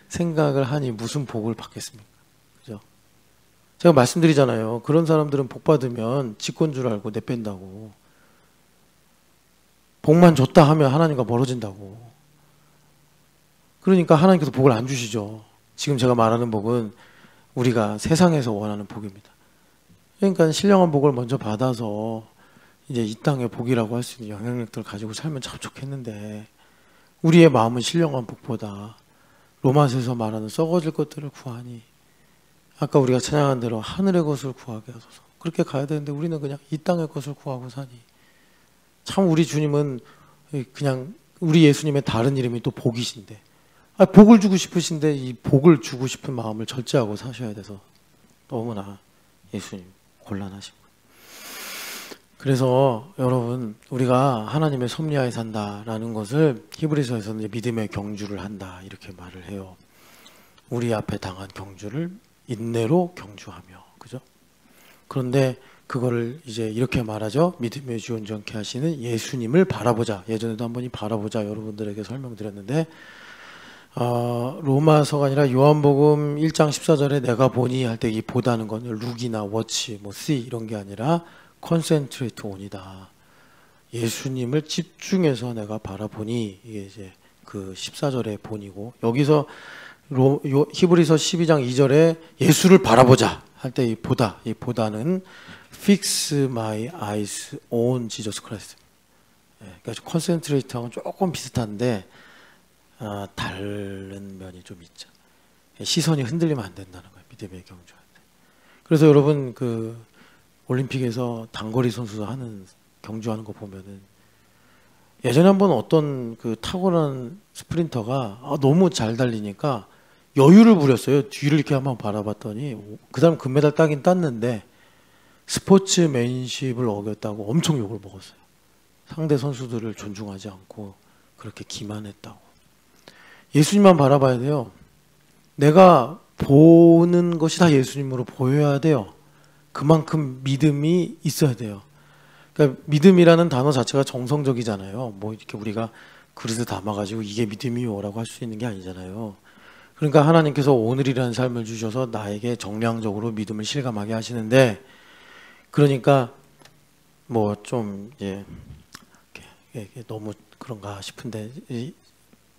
생각을 하니 무슨 복을 받겠습니까? 그죠? 제가 말씀드리잖아요. 그런 사람들은 복 받으면 지권 줄 알고 내뺀다고. 복만 줬다 하면 하나님과 멀어진다고. 그러니까 하나님께서 복을 안 주시죠. 지금 제가 말하는 복은 우리가 세상에서 원하는 복입니다. 그러니까 신령한 복을 먼저 받아서 이제 이 땅의 복이라고 할 수 있는 영향력들을 가지고 살면 참 좋겠는데, 우리의 마음은 신령한 복보다 로마서에서 말하는 썩어질 것들을 구하니, 아까 우리가 찬양한 대로 하늘의 것을 구하게 하소서, 그렇게 가야 되는데 우리는 그냥 이 땅의 것을 구하고 사니. 참 우리 주님은 그냥, 우리 예수님의 다른 이름이 또 복이신데, 복을 주고 싶으신데 이 복을 주고 싶은 마음을 절제하고 사셔야 돼서 너무나 예수님 곤란하신 거예요. 그래서 여러분, 우리가 하나님의 섭리하에 산다라는 것을 히브리서에서는 이제 믿음의 경주를 한다 이렇게 말을 해요. 우리 앞에 당한 경주를 인내로 경주하며, 그죠? 그런데 그거를 이제 이렇게 말하죠. 믿음의 주 온전케 하시는 예수님을 바라보자. 예전에도 한번 이 바라보자 여러분들에게 설명드렸는데, 로마서가 아니라 요한복음 1장 14절에 내가 보니 할 때 이 보다는 건 룩이나 워치, 뭐 see 이런 게 아니라 concentrate on이다. 예수님을 집중해서 내가 바라보니, 이게 이제 그 14절의 본이고, 여기서 히브리서 12장 2절에 예수를 바라보자 할 때 이 보다, 이 보다는 fix my eyes on Jesus Christ. 그러니까 concentrate하고는 조금 비슷한데 다른 면이 좀 있죠. 시선이 흔들리면 안 된다는 거예요. 믿음의 경주할 때. 그래서 여러분 그 올림픽에서 단거리 선수 하는 경주하는 거 보면은, 예전에 한번 어떤 그 탁월한 스프린터가 너무 잘 달리니까 여유를 부렸어요. 뒤를 이렇게 한번 바라봤더니 그 사람 금메달 따긴 땄는데 스포츠맨십을 어겼다고 엄청 욕을 먹었어요. 상대 선수들을 존중하지 않고 그렇게 기만했다고. 예수님만 바라봐야 돼요. 내가 보는 것이 다 예수님으로 보여야 돼요. 그만큼 믿음이 있어야 돼요. 그러니까 믿음이라는 단어 자체가 정성적이잖아요. 뭐 이렇게 우리가 그릇에 담아가지고 이게 믿음이요라고 할 수 있는 게 아니잖아요. 그러니까 하나님께서 오늘이라는 삶을 주셔서 나에게 정량적으로 믿음을 실감하게 하시는데, 그러니까 뭐 좀 이제 너무 그런가 싶은데,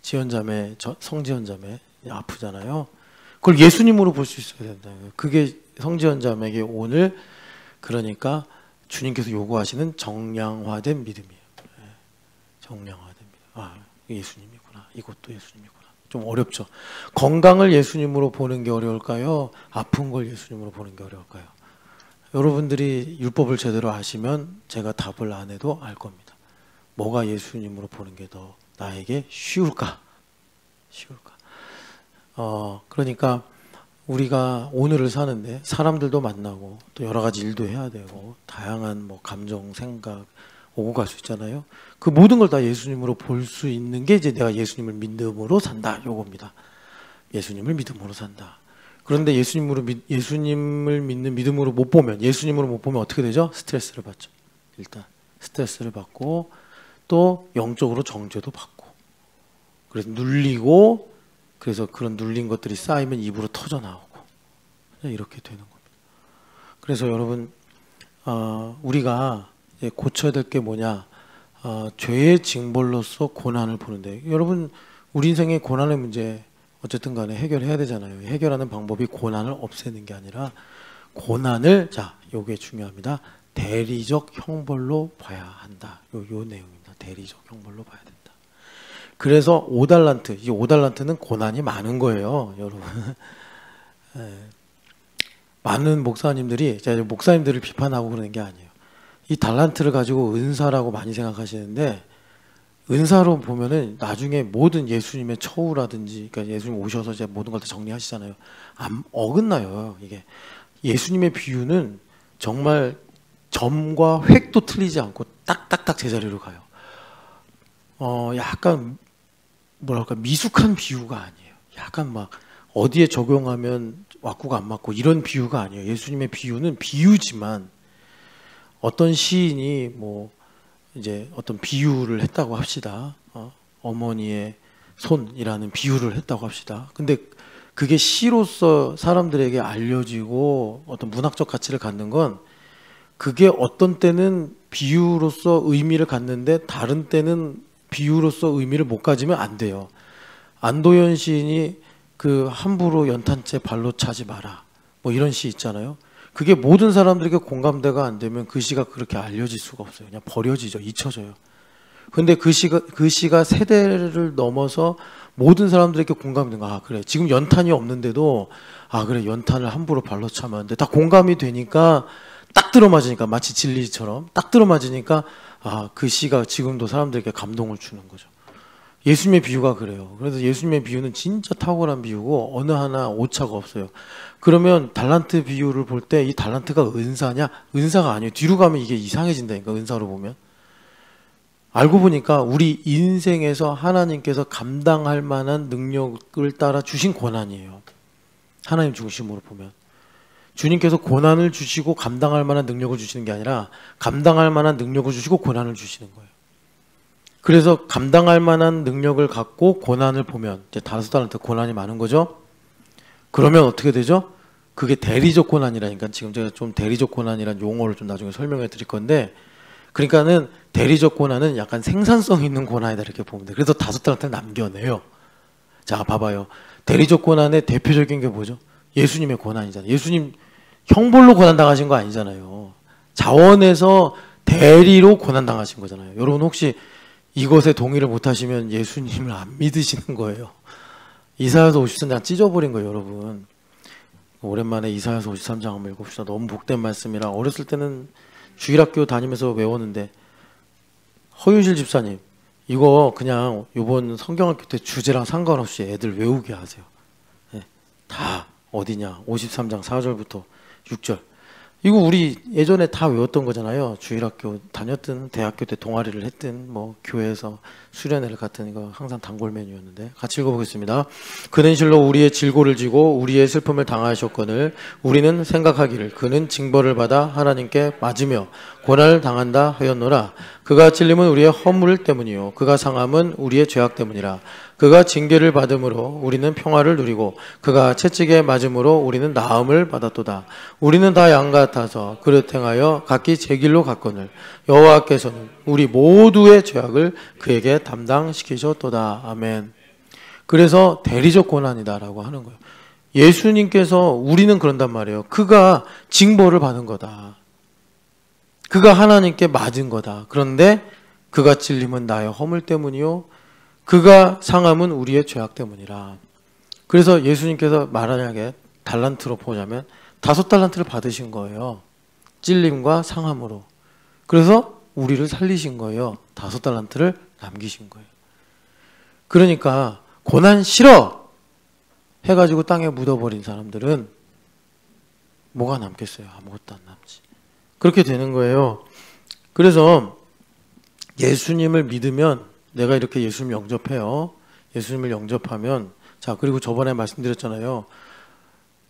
지연자매, 성지연자매 아프잖아요. 그걸 예수님으로 볼 수 있어야 된다. 그게 성지연자매에게 오늘, 그러니까 주님께서 요구하시는 정량화된 믿음이에요. 정량화된 믿음. 예수님이구나. 이것도 예수님이구나. 좀 어렵죠. 건강을 예수님으로 보는 게 어려울까요? 아픈 걸 예수님으로 보는 게 어려울까요? 여러분들이 율법을 제대로 아시면 제가 답을 안 해도 알 겁니다. 뭐가 예수님으로 보는 게 더 나에게 쉬울까? 그러니까 우리가 오늘을 사는데 사람들도 만나고 또 여러 가지 일도 해야 되고 다양한 뭐 감정, 생각 오고 갈 수 있잖아요. 그 모든 걸 다 예수님으로 볼 수 있는 게 이제 내가 예수님을 믿음으로 산다 요겁니다. 예수님을 믿음으로 산다. 그런데 예수님을 믿는 믿음으로 못 보면, 예수님으로 못 보면 어떻게 되죠? 스트레스를 받죠. 일단 스트레스를 받고 또 영적으로 정죄도 받고, 그래서 눌리고, 그래서 그런 눌린 것들이 쌓이면 입으로 터져 나오고 이렇게 되는 겁니다. 그래서 여러분, 우리가 고쳐야 될 게 뭐냐? 죄의 징벌로서 고난을 보는데, 여러분 우리 인생의 고난의 문제 어쨌든 간에 해결해야 되잖아요. 해결하는 방법이 고난을 없애는 게 아니라 고난을, 자, 요게 중요합니다. 대리적 형벌로 봐야 한다. 요 내용입니다. 대리적 형벌로 봐야 된다. 그래서 5달란트, 이 5달란트는 고난이 많은 거예요, 여러분. 많은 목사님들이, 제가 목사님들을 비판하고 그러는 게 아니에요. 이 달란트를 가지고 은사라고 많이 생각하시는데, 은사로 보면은 나중에 모든 예수님의 처우라든지, 그러니까 예수님 오셔서 이제 모든 걸 다 정리하시잖아요. 안 어긋나요, 이게. 예수님의 비유는 정말 점과 획도 틀리지 않고 딱딱딱 제자리로 가요. 약간 뭐랄까 미숙한 비유가 아니에요. 약간 막 어디에 적용하면 왁구가 안 맞고 이런 비유가 아니에요. 예수님의 비유는 비유지만, 어떤 시인이 뭐 이제 어떤 비유를 했다고 합시다. 어머니의 손이라는 비유를 했다고 합시다. 근데 그게 시로서 사람들에게 알려지고 어떤 문학적 가치를 갖는 건 그게 어떤 때는 비유로서 의미를 갖는데 다른 때는 비유로서 의미를 못 가지면 안 돼요. 안도현 시인이 그 함부로 연탄재 발로 차지 마라 뭐 이런 시 있잖아요. 그게 모든 사람들에게 공감대가 안 되면 그 시가 그렇게 알려질 수가 없어요. 그냥 버려지죠. 잊혀져요. 근데 그 시가 세대를 넘어서 모든 사람들에게 공감이 되는 거야. 아, 그래. 지금 연탄이 없는데도 아, 그래. 연탄을 함부로 발로 차면 안 돼. 다 공감이 되니까 딱 들어맞으니까 마치 진리처럼 딱 들어맞으니까 아, 그 시가 지금도 사람들에게 감동을 주는 거죠. 예수님의 비유가 그래요. 그래서 예수님의 비유는 진짜 탁월한 비유고 어느 하나 오차가 없어요. 그러면 달란트 비유를 볼 때 이 달란트가 은사냐? 은사가 아니에요. 뒤로 가면 이게 이상해진다니까, 은사로 보면. 알고 보니까 우리 인생에서 하나님께서 감당할 만한 능력을 따라 주신 권한이에요. 하나님 중심으로 보면. 주님께서 고난을 주시고 감당할 만한 능력을 주시는 게 아니라 감당할 만한 능력을 주시고 고난을 주시는 거예요. 그래서 감당할 만한 능력을 갖고 고난을 보면 이제 5달란트 고난이 많은 거죠. 그러면 어떻게 되죠? 그게 대리적 고난이라니까. 지금 제가 좀 대리적 고난이라는 용어를 좀 나중에 설명해 드릴 건데, 그러니까는 대리적 고난은 약간 생산성 있는 고난이다 이렇게 보면 돼요. 그래서 5달란트를 남겨내요. 자, 봐봐요. 대리적 고난의 대표적인 게 뭐죠? 예수님의 고난이잖아요. 예수님 형벌로 고난 당하신 거 아니잖아요. 자원에서 대리로 고난 당하신 거잖아요. 여러분 혹시 이것에 동의를 못하시면 예수님을 안 믿으시는 거예요. 이사야서 53장 찢어버린 거예요, 여러분. 오랜만에 이사야서 53장 한번 읽읍시다. 너무 복된 말씀이라 어렸을 때는 주일학교 다니면서 외웠는데, 허윤실 집사님 이거 그냥 이번 성경학교 때 주제랑 상관없이 애들 외우게 하세요. 네, 다 어디냐 53장 4절부터 6절. 이거 우리 예전에 다 외웠던 거잖아요. 주일학교 다녔든 대학교 때 동아리를 했든 뭐 교회에서 수련회를 갔든 이거 항상 단골 메뉴였는데 같이 읽어보겠습니다. 그는 실로 우리의 질고를 지고 우리의 슬픔을 당하셨거늘 우리는 생각하기를 그는 징벌을 받아 하나님께 맞으며 고난을 당한다 하였노라. 그가 찔림은 우리의 허물 때문이요 그가 상함은 우리의 죄악 때문이라. 그가 징계를 받음으로 우리는 평화를 누리고 그가 채찍에 맞음으로 우리는 나음을 받았도다. 우리는 다 양 같아서 그릇 행하여 각기 제 길로 갔거늘 여호와께서는 우리 모두의 죄악을 그에게 담당시키셨도다. 아멘. 그래서 대리적 고난이다라고 하는 거예요. 예수님께서 우리는 그런단 말이에요. 그가 징벌을 받은 거다. 그가 하나님께 맞은 거다. 그런데 그가 찔림은 나의 허물 때문이요 그가 상함은 우리의 죄악 때문이라. 그래서 예수님께서 만약에 달란트로 보자면 5달란트를 받으신 거예요. 찔림과 상함으로. 그래서 우리를 살리신 거예요. 5달란트를 남기신 거예요. 그러니까 고난 싫어 해가지고 땅에 묻어버린 사람들은 뭐가 남겠어요? 아무것도 안 남지. 그렇게 되는 거예요. 그래서 예수님을 믿으면, 내가 이렇게 예수님 영접해요. 예수님을 영접하면, 자, 그리고 저번에 말씀드렸잖아요.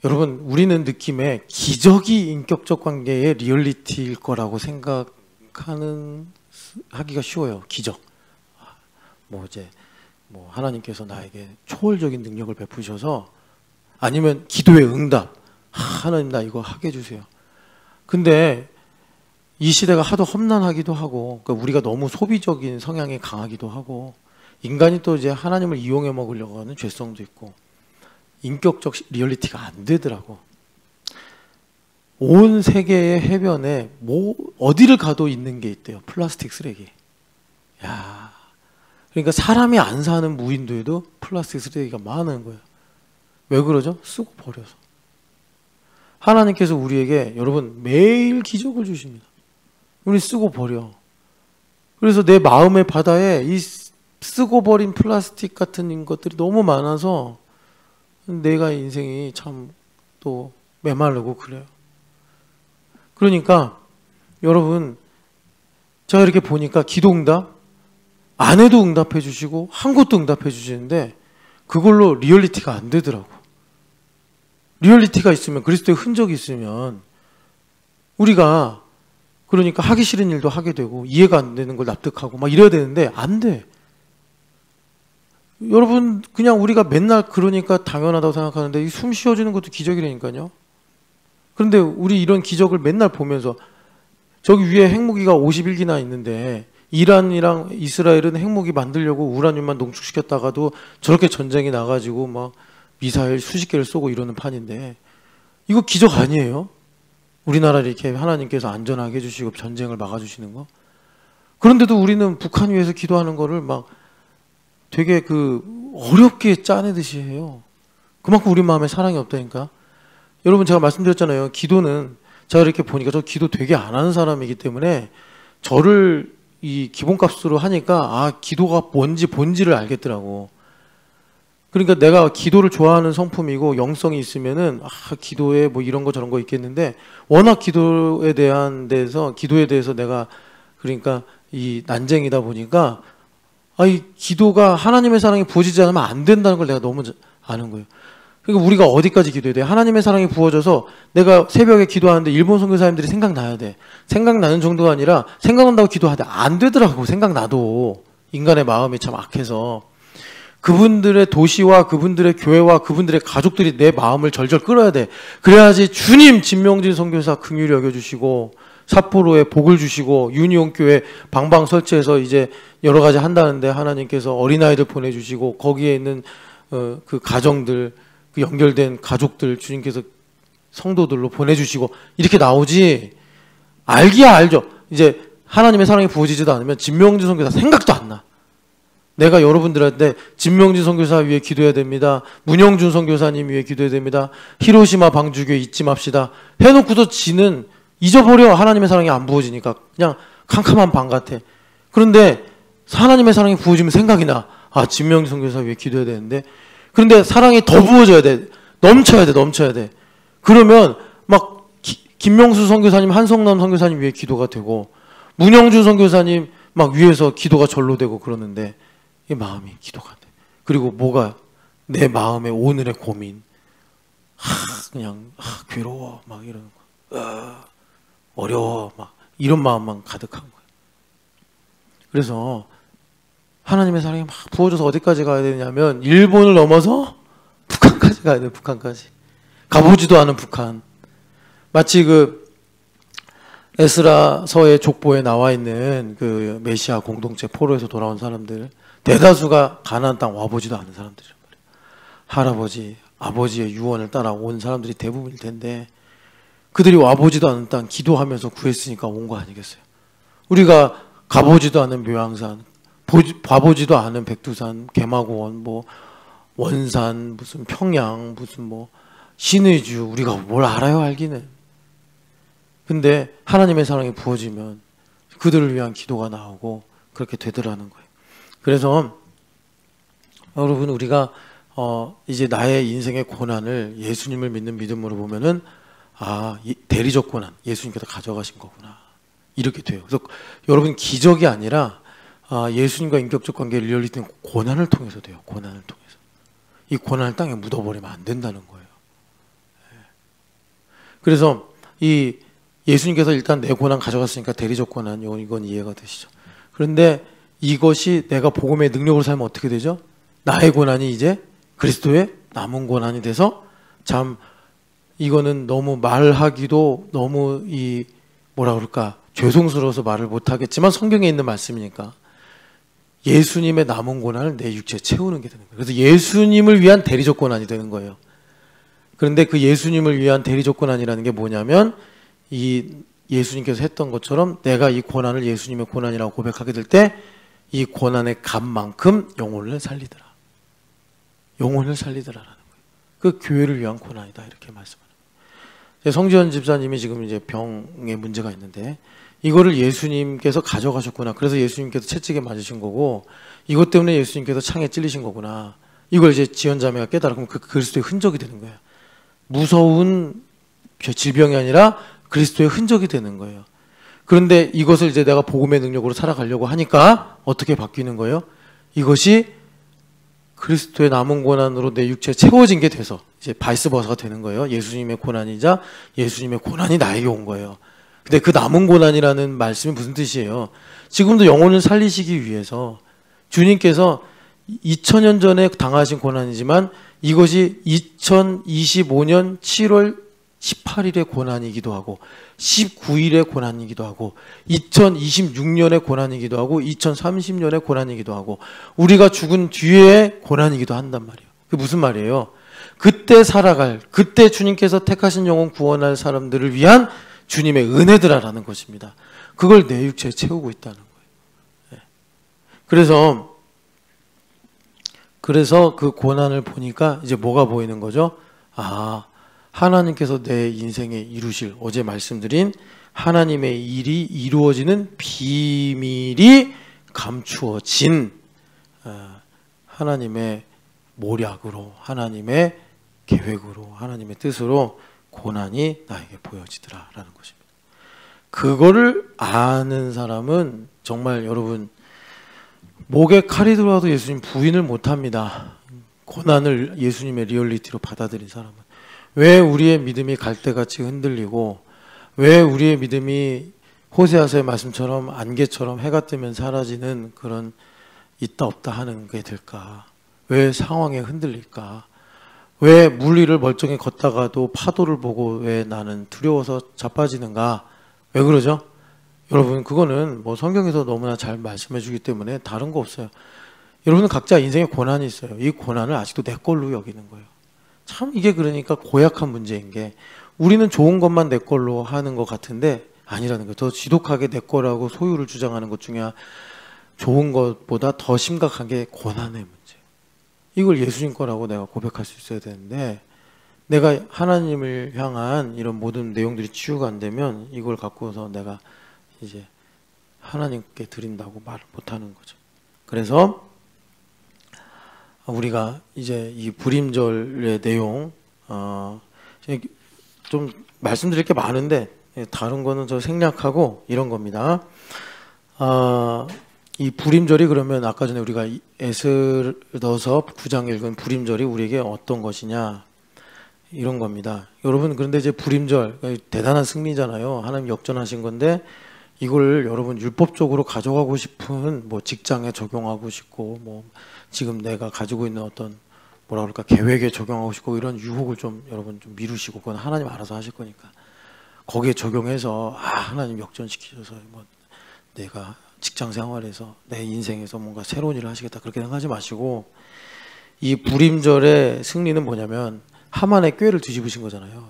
여러분, 우리는 느낌에 기적이 인격적 관계의 리얼리티일 거라고 하기가 쉬워요. 기적. 뭐 하나님께서 나에게 초월적인 능력을 베푸셔서, 아니면 기도의 응답. 하나님 나 이거 하게 해주세요. 근데 이 시대가 하도 험난하기도 하고, 그러니까 우리가 너무 소비적인 성향이 강하기도 하고, 인간이 또 이제 하나님을 이용해 먹으려고 하는 죄성도 있고, 인격적 리얼리티가 안 되더라고. 온 세계의 해변에 어디를 가도 있는 게 있대요. 플라스틱 쓰레기. 야, 그러니까 사람이 안 사는 무인도에도 플라스틱 쓰레기가 많은 거예요. 왜 그러죠? 쓰고 버려서. 하나님께서 우리에게 여러분 매일 기적을 주십니다. 우리 쓰고 버려. 그래서 내 마음의 바다에 이 쓰고 버린 플라스틱 같은 것들이 너무 많아서 내가 인생이 참 또 메마르고 그래요. 그러니까 여러분, 제가 이렇게 보니까 기도 응답 안 해도 응답해 주시고 한 것도 응답해 주시는데 그걸로 리얼리티가 안 되더라고. 리얼리티가 있으면, 그리스도의 흔적이 있으면 우리가 그러니까 하기 싫은 일도 하게 되고 이해가 안 되는 걸 납득하고 막 이래야 되는데 안 돼. 여러분 그냥 우리가 맨날 그러니까 당연하다고 생각하는데 이 숨 쉬어주는 것도 기적이라니까요. 그런데 우리 이런 기적을 맨날 보면서 저기 위에 핵무기가 51기나 있는데 이란이랑 이스라엘은 핵무기 만들려고 우라늄만 농축시켰다가도 저렇게 전쟁이 나가지고 막 미사일 수십 개를 쏘고 이러는 판인데 이거 기적 아니에요? 우리나라를 이렇게 하나님께서 안전하게 해주시고 전쟁을 막아주시는 거. 그런데도 우리는 북한 위해서 기도하는 거를 막 되게 어렵게 짜내듯이 해요. 그만큼 우리 마음에 사랑이 없다니까. 여러분 제가 말씀드렸잖아요. 기도는 제가 이렇게 보니까 저 기도 되게 안 하는 사람이기 때문에 저를 이 기본값으로 하니까 기도가 뭔지 본질을 알겠더라고. 그러니까 내가 기도를 좋아하는 성품이고 영성이 있으면은 기도에 뭐 이런 거 저런 거 있겠는데 워낙 기도에 대해서 내가 그러니까 이 난쟁이다 보니까 이 기도가 하나님의 사랑이 부어지지 않으면 안 된다는 걸 내가 너무 아는 거예요. 그러니까 우리가 어디까지 기도해야 돼? 하나님의 사랑이 부어져서 내가 새벽에 기도하는데 일본 선교사님들이 생각나야 돼. 생각나는 정도가 아니라 생각난다고 기도하는데 안 되더라고. 생각나도. 인간의 마음이 참 악해서. 그분들의 도시와 그분들의 교회와 그분들의 가족들이 내 마음을 절절 끌어야 돼. 그래야지 주님 진명진 선교사 긍휼히 여겨주시고 삿포로에 복을 주시고 유니온 교회 방방 설치해서 이제 여러 가지 한다는데 하나님께서 어린아이들 보내주시고 거기에 있는 그 가정들 그 연결된 가족들 주님께서 성도들로 보내주시고 이렇게 나오지. 알기야 알죠. 이제 하나님의 사랑이 부어지지도 않으면 진명진 선교사 생각도 안 나. 내가 여러분들한테 진명진 선교사 위해 기도해야 됩니다. 문영준 선교사님 위해 기도해야 됩니다. 히로시마 방주교회 잊지 맙시다. 해놓고도 지는 잊어버려. 하나님의 사랑이 안 부어지니까 그냥 캄캄한 방 같아. 그런데 하나님의 사랑이 부어지면 생각이 나. 진명진 선교사 위해 기도해야 되는데. 그런데 사랑이 더 부어져야 돼. 넘쳐야 돼. 그러면 막 김명수 선교사님, 한성남 선교사님 위해 기도가 되고 문영준 선교사님 막 위에서 기도가 절로 되고 그러는데 이 마음이 기도가 안 돼. 그리고 뭐가 내 마음의 오늘의 고민, 그냥 괴로워 막 이러는 거, 어려워 막 이런 마음만 가득한 거예요. 그래서 하나님의 사랑이 막 부어져서 어디까지 가야 되냐면 일본을 넘어서 북한까지 가야 돼. 북한까지 가보지도 않은 북한. 마치 에스라서의 족보에 나와 있는 그 메시아 공동체 포로에서 돌아온 사람들 대다수가 가나안 땅 와보지도 않은 사람들이란 말이에요. 할아버지, 아버지의 유언을 따라 온 사람들이 대부분일 텐데 그들이 와보지도 않은 땅 기도하면서 구했으니까 온 거 아니겠어요? 우리가 가보지도 않은 묘양산, 봐보지도 않은 백두산, 개마고원, 뭐 원산, 무슨 평양, 무슨 뭐 신의주, 우리가 뭘 알아요? 알기는. 근데 하나님의 사랑이 부어지면 그들을 위한 기도가 나오고 그렇게 되더라는 거예요. 그래서 여러분 우리가 이제 나의 인생의 고난을 예수님을 믿는 믿음으로 보면은 대리적 고난 예수님께서 가져가신 거구나 이렇게 돼요. 그래서 여러분 기적이 아니라 예수님과 인격적 관계를 이어리는 고난을 통해서 돼요. 고난을 통해서 이 고난을 땅에 묻어버리면 안 된다는 거예요. 그래서 이 예수님께서 일단 내 고난 가져갔으니까 대리적 고난 이건 이해가 되시죠? 그런데 이것이 내가 복음의 능력으로 살면 어떻게 되죠? 나의 고난이 이제 그리스도의 남은 고난이 돼서 참 이거는 너무 말하기도 너무 뭐라 그럴까 죄송스러워서 말을 못하겠지만 성경에 있는 말씀이니까 예수님의 남은 고난을 내 육체에 채우는 게 되는 거예요. 그래서 예수님을 위한 대리적 고난이 되는 거예요. 그런데 그 예수님을 위한 대리적 고난이라는 게 뭐냐면 이 예수님께서 했던 것처럼 내가 이 고난을 예수님의 고난이라고 고백하게 될 때 이 고난의 값만큼 영혼을 살리더라. 영혼을 살리더라라는 거예요. 그 교회를 위한 고난이다 이렇게 말씀하는 거예요. 성지현 집사님이 지금 이제 병에 문제가 있는데 이거를 예수님께서 가져가셨구나. 그래서 예수님께서 채찍에 맞으신 거고 이것 때문에 예수님께서 창에 찔리신 거구나. 이걸 이제 지연자매가 깨달아. 그럼 그 그리스도의 흔적이 되는 거예요. 무서운 질병이 아니라 그리스도의 흔적이 되는 거예요. 그런데 이것을 이제 내가 복음의 능력으로 살아가려고 하니까 어떻게 바뀌는 거예요? 이것이 그리스도의 남은 고난으로 내 육체에 채워진 게 돼서 이제 바이스버사가 되는 거예요. 예수님의 고난이자 예수님의 고난이 나에게 온 거예요. 근데 그 남은 고난이라는 말씀이 무슨 뜻이에요? 지금도 영혼을 살리시기 위해서 주님께서 2000년 전에 당하신 고난이지만 이것이 2025년 7월 18일의 고난이기도 하고 19일의 고난이기도 하고 2026년의 고난이기도 하고 2030년의 고난이기도 하고 우리가 죽은 뒤에 고난이기도 한단 말이에요. 그게 무슨 말이에요? 그때 살아갈, 그때 주님께서 택하신 영혼 구원할 사람들을 위한 주님의 은혜들아라는 것입니다. 그걸 내 육체에 채우고 있다는 거예요. 그래서 그 고난을 보니까 이제 뭐가 보이는 거죠? 아, 하나님께서 내 인생에 이루실, 어제 말씀드린 하나님의 일이 이루어지는 비밀이 감추어진 하나님의 모략으로, 하나님의 계획으로, 하나님의 뜻으로 고난이 나에게 보여지더라라는 것입니다. 그거를 아는 사람은 정말 여러분 목에 칼이 들어와도 예수님 부인을 못합니다. 고난을 예수님의 리얼리티로 받아들인 사람은. 왜 우리의 믿음이 갈대같이 흔들리고 왜 우리의 믿음이 호세아서의 말씀처럼 안개처럼 해가 뜨면 사라지는 그런 있다 없다 하는 게 될까? 왜 상황에 흔들릴까? 왜 물 위를 멀쩡히 걷다가도 파도를 보고 왜 나는 두려워서 자빠지는가? 왜 그러죠? 여러분 그거는 뭐 성경에서 너무나 잘 말씀해 주기 때문에 다른 거 없어요. 여러분은 각자 인생에 고난이 있어요. 이 고난을 아직도 내 걸로 여기는 거예요. 참 이게 그러니까 고약한 문제인 게 우리는 좋은 것만 내 걸로 하는 것 같은데 아니라는 거예요. 더 지독하게 내 거라고 소유를 주장하는 것 중에 좋은 것보다 더 심각한 게 고난의 문제. 이걸 예수님 거라고 내가 고백할 수 있어야 되는데 내가 하나님을 향한 이런 모든 내용들이 치유가 안 되면 이걸 갖고서 내가 이제 하나님께 드린다고 말을 못하는 거죠. 그래서 우리가 이제 이 불임절의 내용 좀 말씀드릴 게 많은데 다른 거는 저 생략하고 이런 겁니다. 이 불임절이 그러면 아까 전에 우리가 에스더서 9장 읽은 불임절이 우리에게 어떤 것이냐 이런 겁니다. 여러분 그런데 이제 불임절 대단한 승리잖아요. 하나님 역전하신 건데 이걸 여러분 율법적으로 가져가고 싶은 뭐 직장에 적용하고 싶고 뭐 지금 내가 가지고 있는 어떤 뭐라 그럴까 계획에 적용하고 싶고 이런 유혹을 좀 여러분 좀 미루시고 그건 하나님 알아서 하실 거니까 거기에 적용해서 하나님 역전시키셔서 뭐 내가 직장 생활에서 내 인생에서 뭔가 새로운 일을 하시겠다 그렇게 생각하지 마시고 이 불임절의 승리는 뭐냐면 하만의 꾀를 뒤집으신 거잖아요.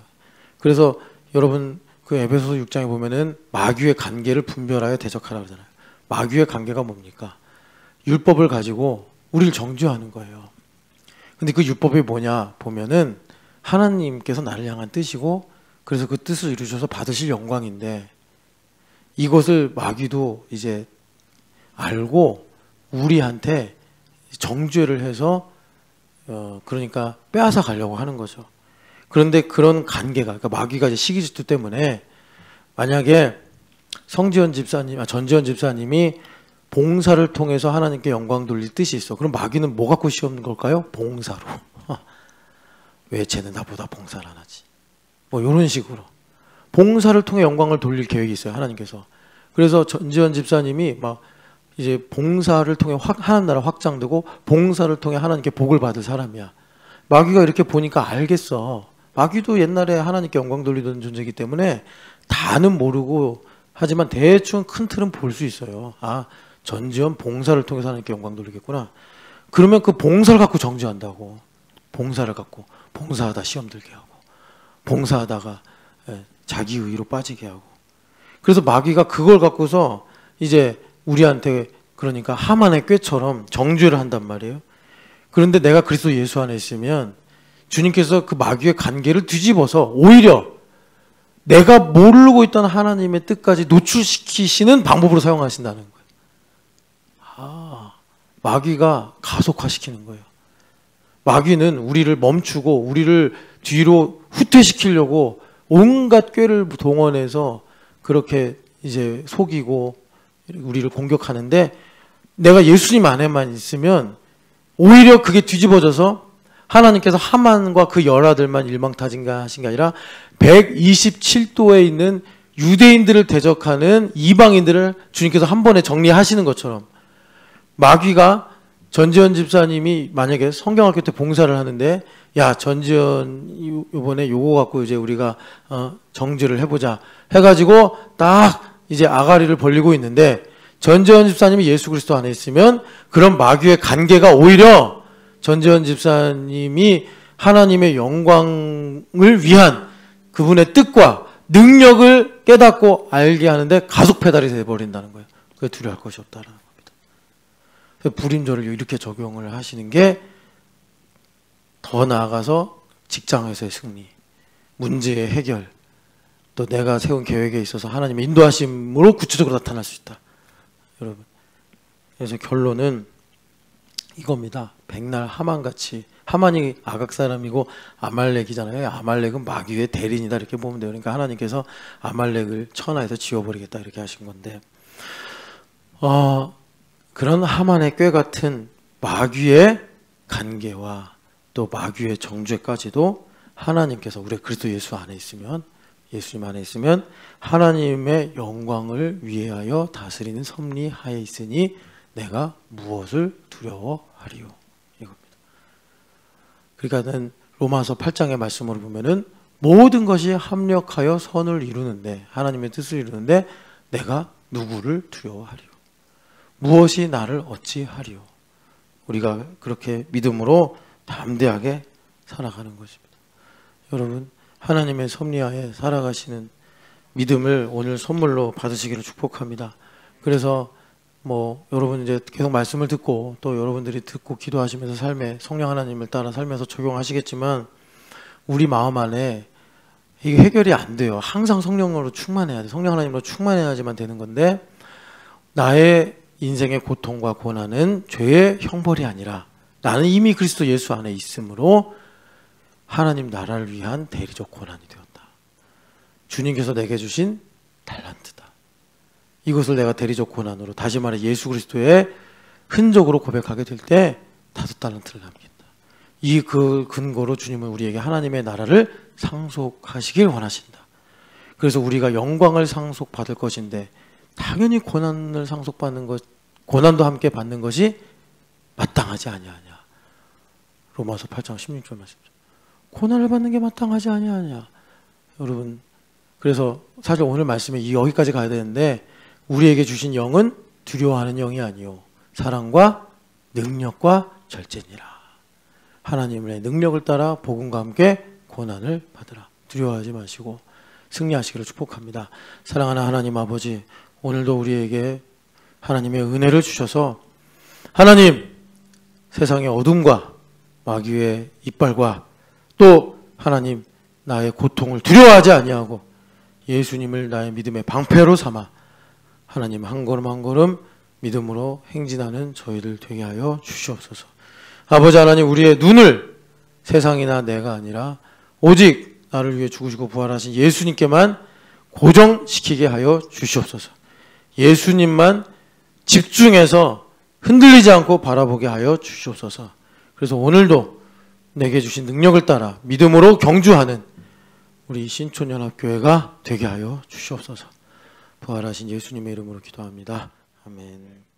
그래서 여러분 그 에베소서 6장에 보면은 마귀의 관계를 분별하여 대적하라 그러잖아요. 마귀의 관계가 뭡니까? 율법을 가지고 우리를 정죄하는 거예요. 근데 그 율법이 뭐냐 보면은 하나님께서 나를 향한 뜻이고 그래서 그 뜻을 이루셔서 받으실 영광인데 이것을 마귀도 이제 알고 우리한테 정죄를 해서 그러니까 빼앗아 가려고 하는 거죠. 그런데 그런 관계가 그러니까 마귀가 이제 시기질투 때문에 만약에 전지현 집사님이 봉사를 통해서 하나님께 영광 돌릴 뜻이 있어. 그럼 마귀는 뭐 갖고 시험는 걸까요? 봉사로. 왜 쟤는 나보다 봉사를 안 하지? 뭐 이런 식으로 봉사를 통해 영광을 돌릴 계획이 있어요. 하나님께서. 그래서 전지현 집사님이 막 이제 봉사를 통해 하나님 나라 확장되고 봉사를 통해 하나님께 복을 받을 사람이야. 마귀가 이렇게 보니까 알겠어. 마귀도 옛날에 하나님께 영광 돌리던 존재이기 때문에 다는 모르고 하지만 대충 큰 틀은 볼 수 있어요. 전지현 봉사를 통해서 하나님께 영광 돌리겠구나. 그러면 그 봉사를 갖고 정죄한다고. 봉사를 갖고 봉사하다 시험 들게 하고 봉사하다가 자기 의로 빠지게 하고. 그래서 마귀가 그걸 갖고서 이제 우리한테 그러니까 하만의 꾀처럼 정죄를 한단 말이에요. 그런데 내가 그리스도 예수 안에 있으면 주님께서 그 마귀의 관계를 뒤집어서 오히려 내가 모르고 있던 하나님의 뜻까지 노출시키시는 방법으로 사용하신다는 거예요. 마귀가 가속화시키는 거예요. 마귀는 우리를 멈추고 우리를 뒤로 후퇴시키려고 온갖 꾀를 동원해서 그렇게 이제 속이고 우리를 공격하는데 내가 예수님 안에만 있으면 오히려 그게 뒤집어져서 하나님께서 하만과 그 열아들만 일망타진하신 게 아니라 127도에 있는 유대인들을 대적하는 이방인들을 주님께서 한 번에 정리하시는 것처럼 마귀가 전지현 집사님이 만약에 성경학교 때 봉사를 하는데, 야, 전지현 요번에 요거 갖고 이제 우리가 정지를 해보자 해가지고 딱 이제 아가리를 벌리고 있는데, 전지현 집사님이 예수 그리스도 안에 있으면 그런 마귀의 관계가 오히려 전지현 집사님이 하나님의 영광을 위한 그분의 뜻과 능력을 깨닫고 알게 하는데 가속 페달이 돼버린다는 거예요. 그게 두려워할 것이 없다는 겁니다. 불임절을 이렇게 적용을 하시는 게 더 나아가서 직장에서의 승리, 문제의 해결, 또 내가 세운 계획에 있어서 하나님의 인도하심으로 구체적으로 나타날 수 있다. 여러분, 그래서 결론은 이겁니다. 백날 하만같이, 하만이 아각 사람이고 아말렉이잖아요. 아말렉은 마귀의 대리인이다 이렇게 보면 돼요. 그러니까 하나님께서 아말렉을 천하에서 지워버리겠다 이렇게 하신 건데, 그런 하만의 꾀 같은 마귀의 관계와 또 마귀의 정죄까지도 하나님께서 우리 그리스도 예수 안에 있으면, 예수님 안에 있으면 하나님의 영광을 위하여 다스리는 섭리하에 있으니 내가 무엇을 두려워하리요, 이겁니다. 그러니까는 로마서 8장의 말씀으로 보면은 모든 것이 합력하여 선을 이루는데, 하나님의 뜻을 이루는데 내가 누구를 두려워하리요, 무엇이 나를 어찌하리요. 우리가 그렇게 믿음으로 담대하게 살아가는 것입니다. 여러분, 하나님의 섭리하에 살아가시는 믿음을 오늘 선물로 받으시기를 축복합니다. 그래서 여러분 이제 계속 말씀을 듣고 또 여러분들이 듣고 기도하시면서 삶에 성령 하나님을 따라 살면서 적용하시겠지만, 우리 마음 안에 이게 해결이 안 돼요. 항상 성령으로 충만해야 돼. 성령 하나님으로 충만해야지만 되는 건데, 나의 인생의 고통과 고난은 죄의 형벌이 아니라 나는 이미 그리스도 예수 안에 있으므로 하나님 나라를 위한 대리적 고난이 되었다. 주님께서 내게 주신 달란트다. 이것을 내가 대리적 고난으로, 다시 말해 예수 그리스도의 흔적으로 고백하게 될 때 5달란트를 남긴다. 이 그 근거로 주님은 우리에게 하나님의 나라를 상속하시길 원하신다. 그래서 우리가 영광을 상속받을 것인데 당연히 고난을 상속받는 것, 고난도 함께 받는 것이 마땅하지 아니하냐. 로마서 8장 16절 말씀입니다. 고난을 받는 게 마땅하지 아니하냐. 여러분, 그래서 사실 오늘 말씀에 여기까지 가야 되는데, 우리에게 주신 영은 두려워하는 영이 아니요 사랑과 능력과 절제니라. 하나님의 능력을 따라 복음과 함께 고난을 받으라. 두려워하지 마시고 승리하시기를 축복합니다. 사랑하는 하나님 아버지, 오늘도 우리에게 하나님의 은혜를 주셔서 하나님, 세상의 어둠과 마귀의 이빨과 또 하나님 나의 고통을 두려워하지 아니하고 예수님을 나의 믿음의 방패로 삼아 하나님 한 걸음 한 걸음 믿음으로 행진하는 저희들 되게 하여 주시옵소서. 아버지 하나님, 우리의 눈을 세상이나 내가 아니라 오직 나를 위해 죽으시고 부활하신 예수님께만 고정시키게 하여 주시옵소서. 예수님만 집중해서 흔들리지 않고 바라보게 하여 주시옵소서. 그래서 오늘도 내게 주신 능력을 따라 믿음으로 경주하는 우리 신촌연합교회가 되게 하여 주시옵소서. 부활하신 예수님의 이름으로 기도합니다. 아멘.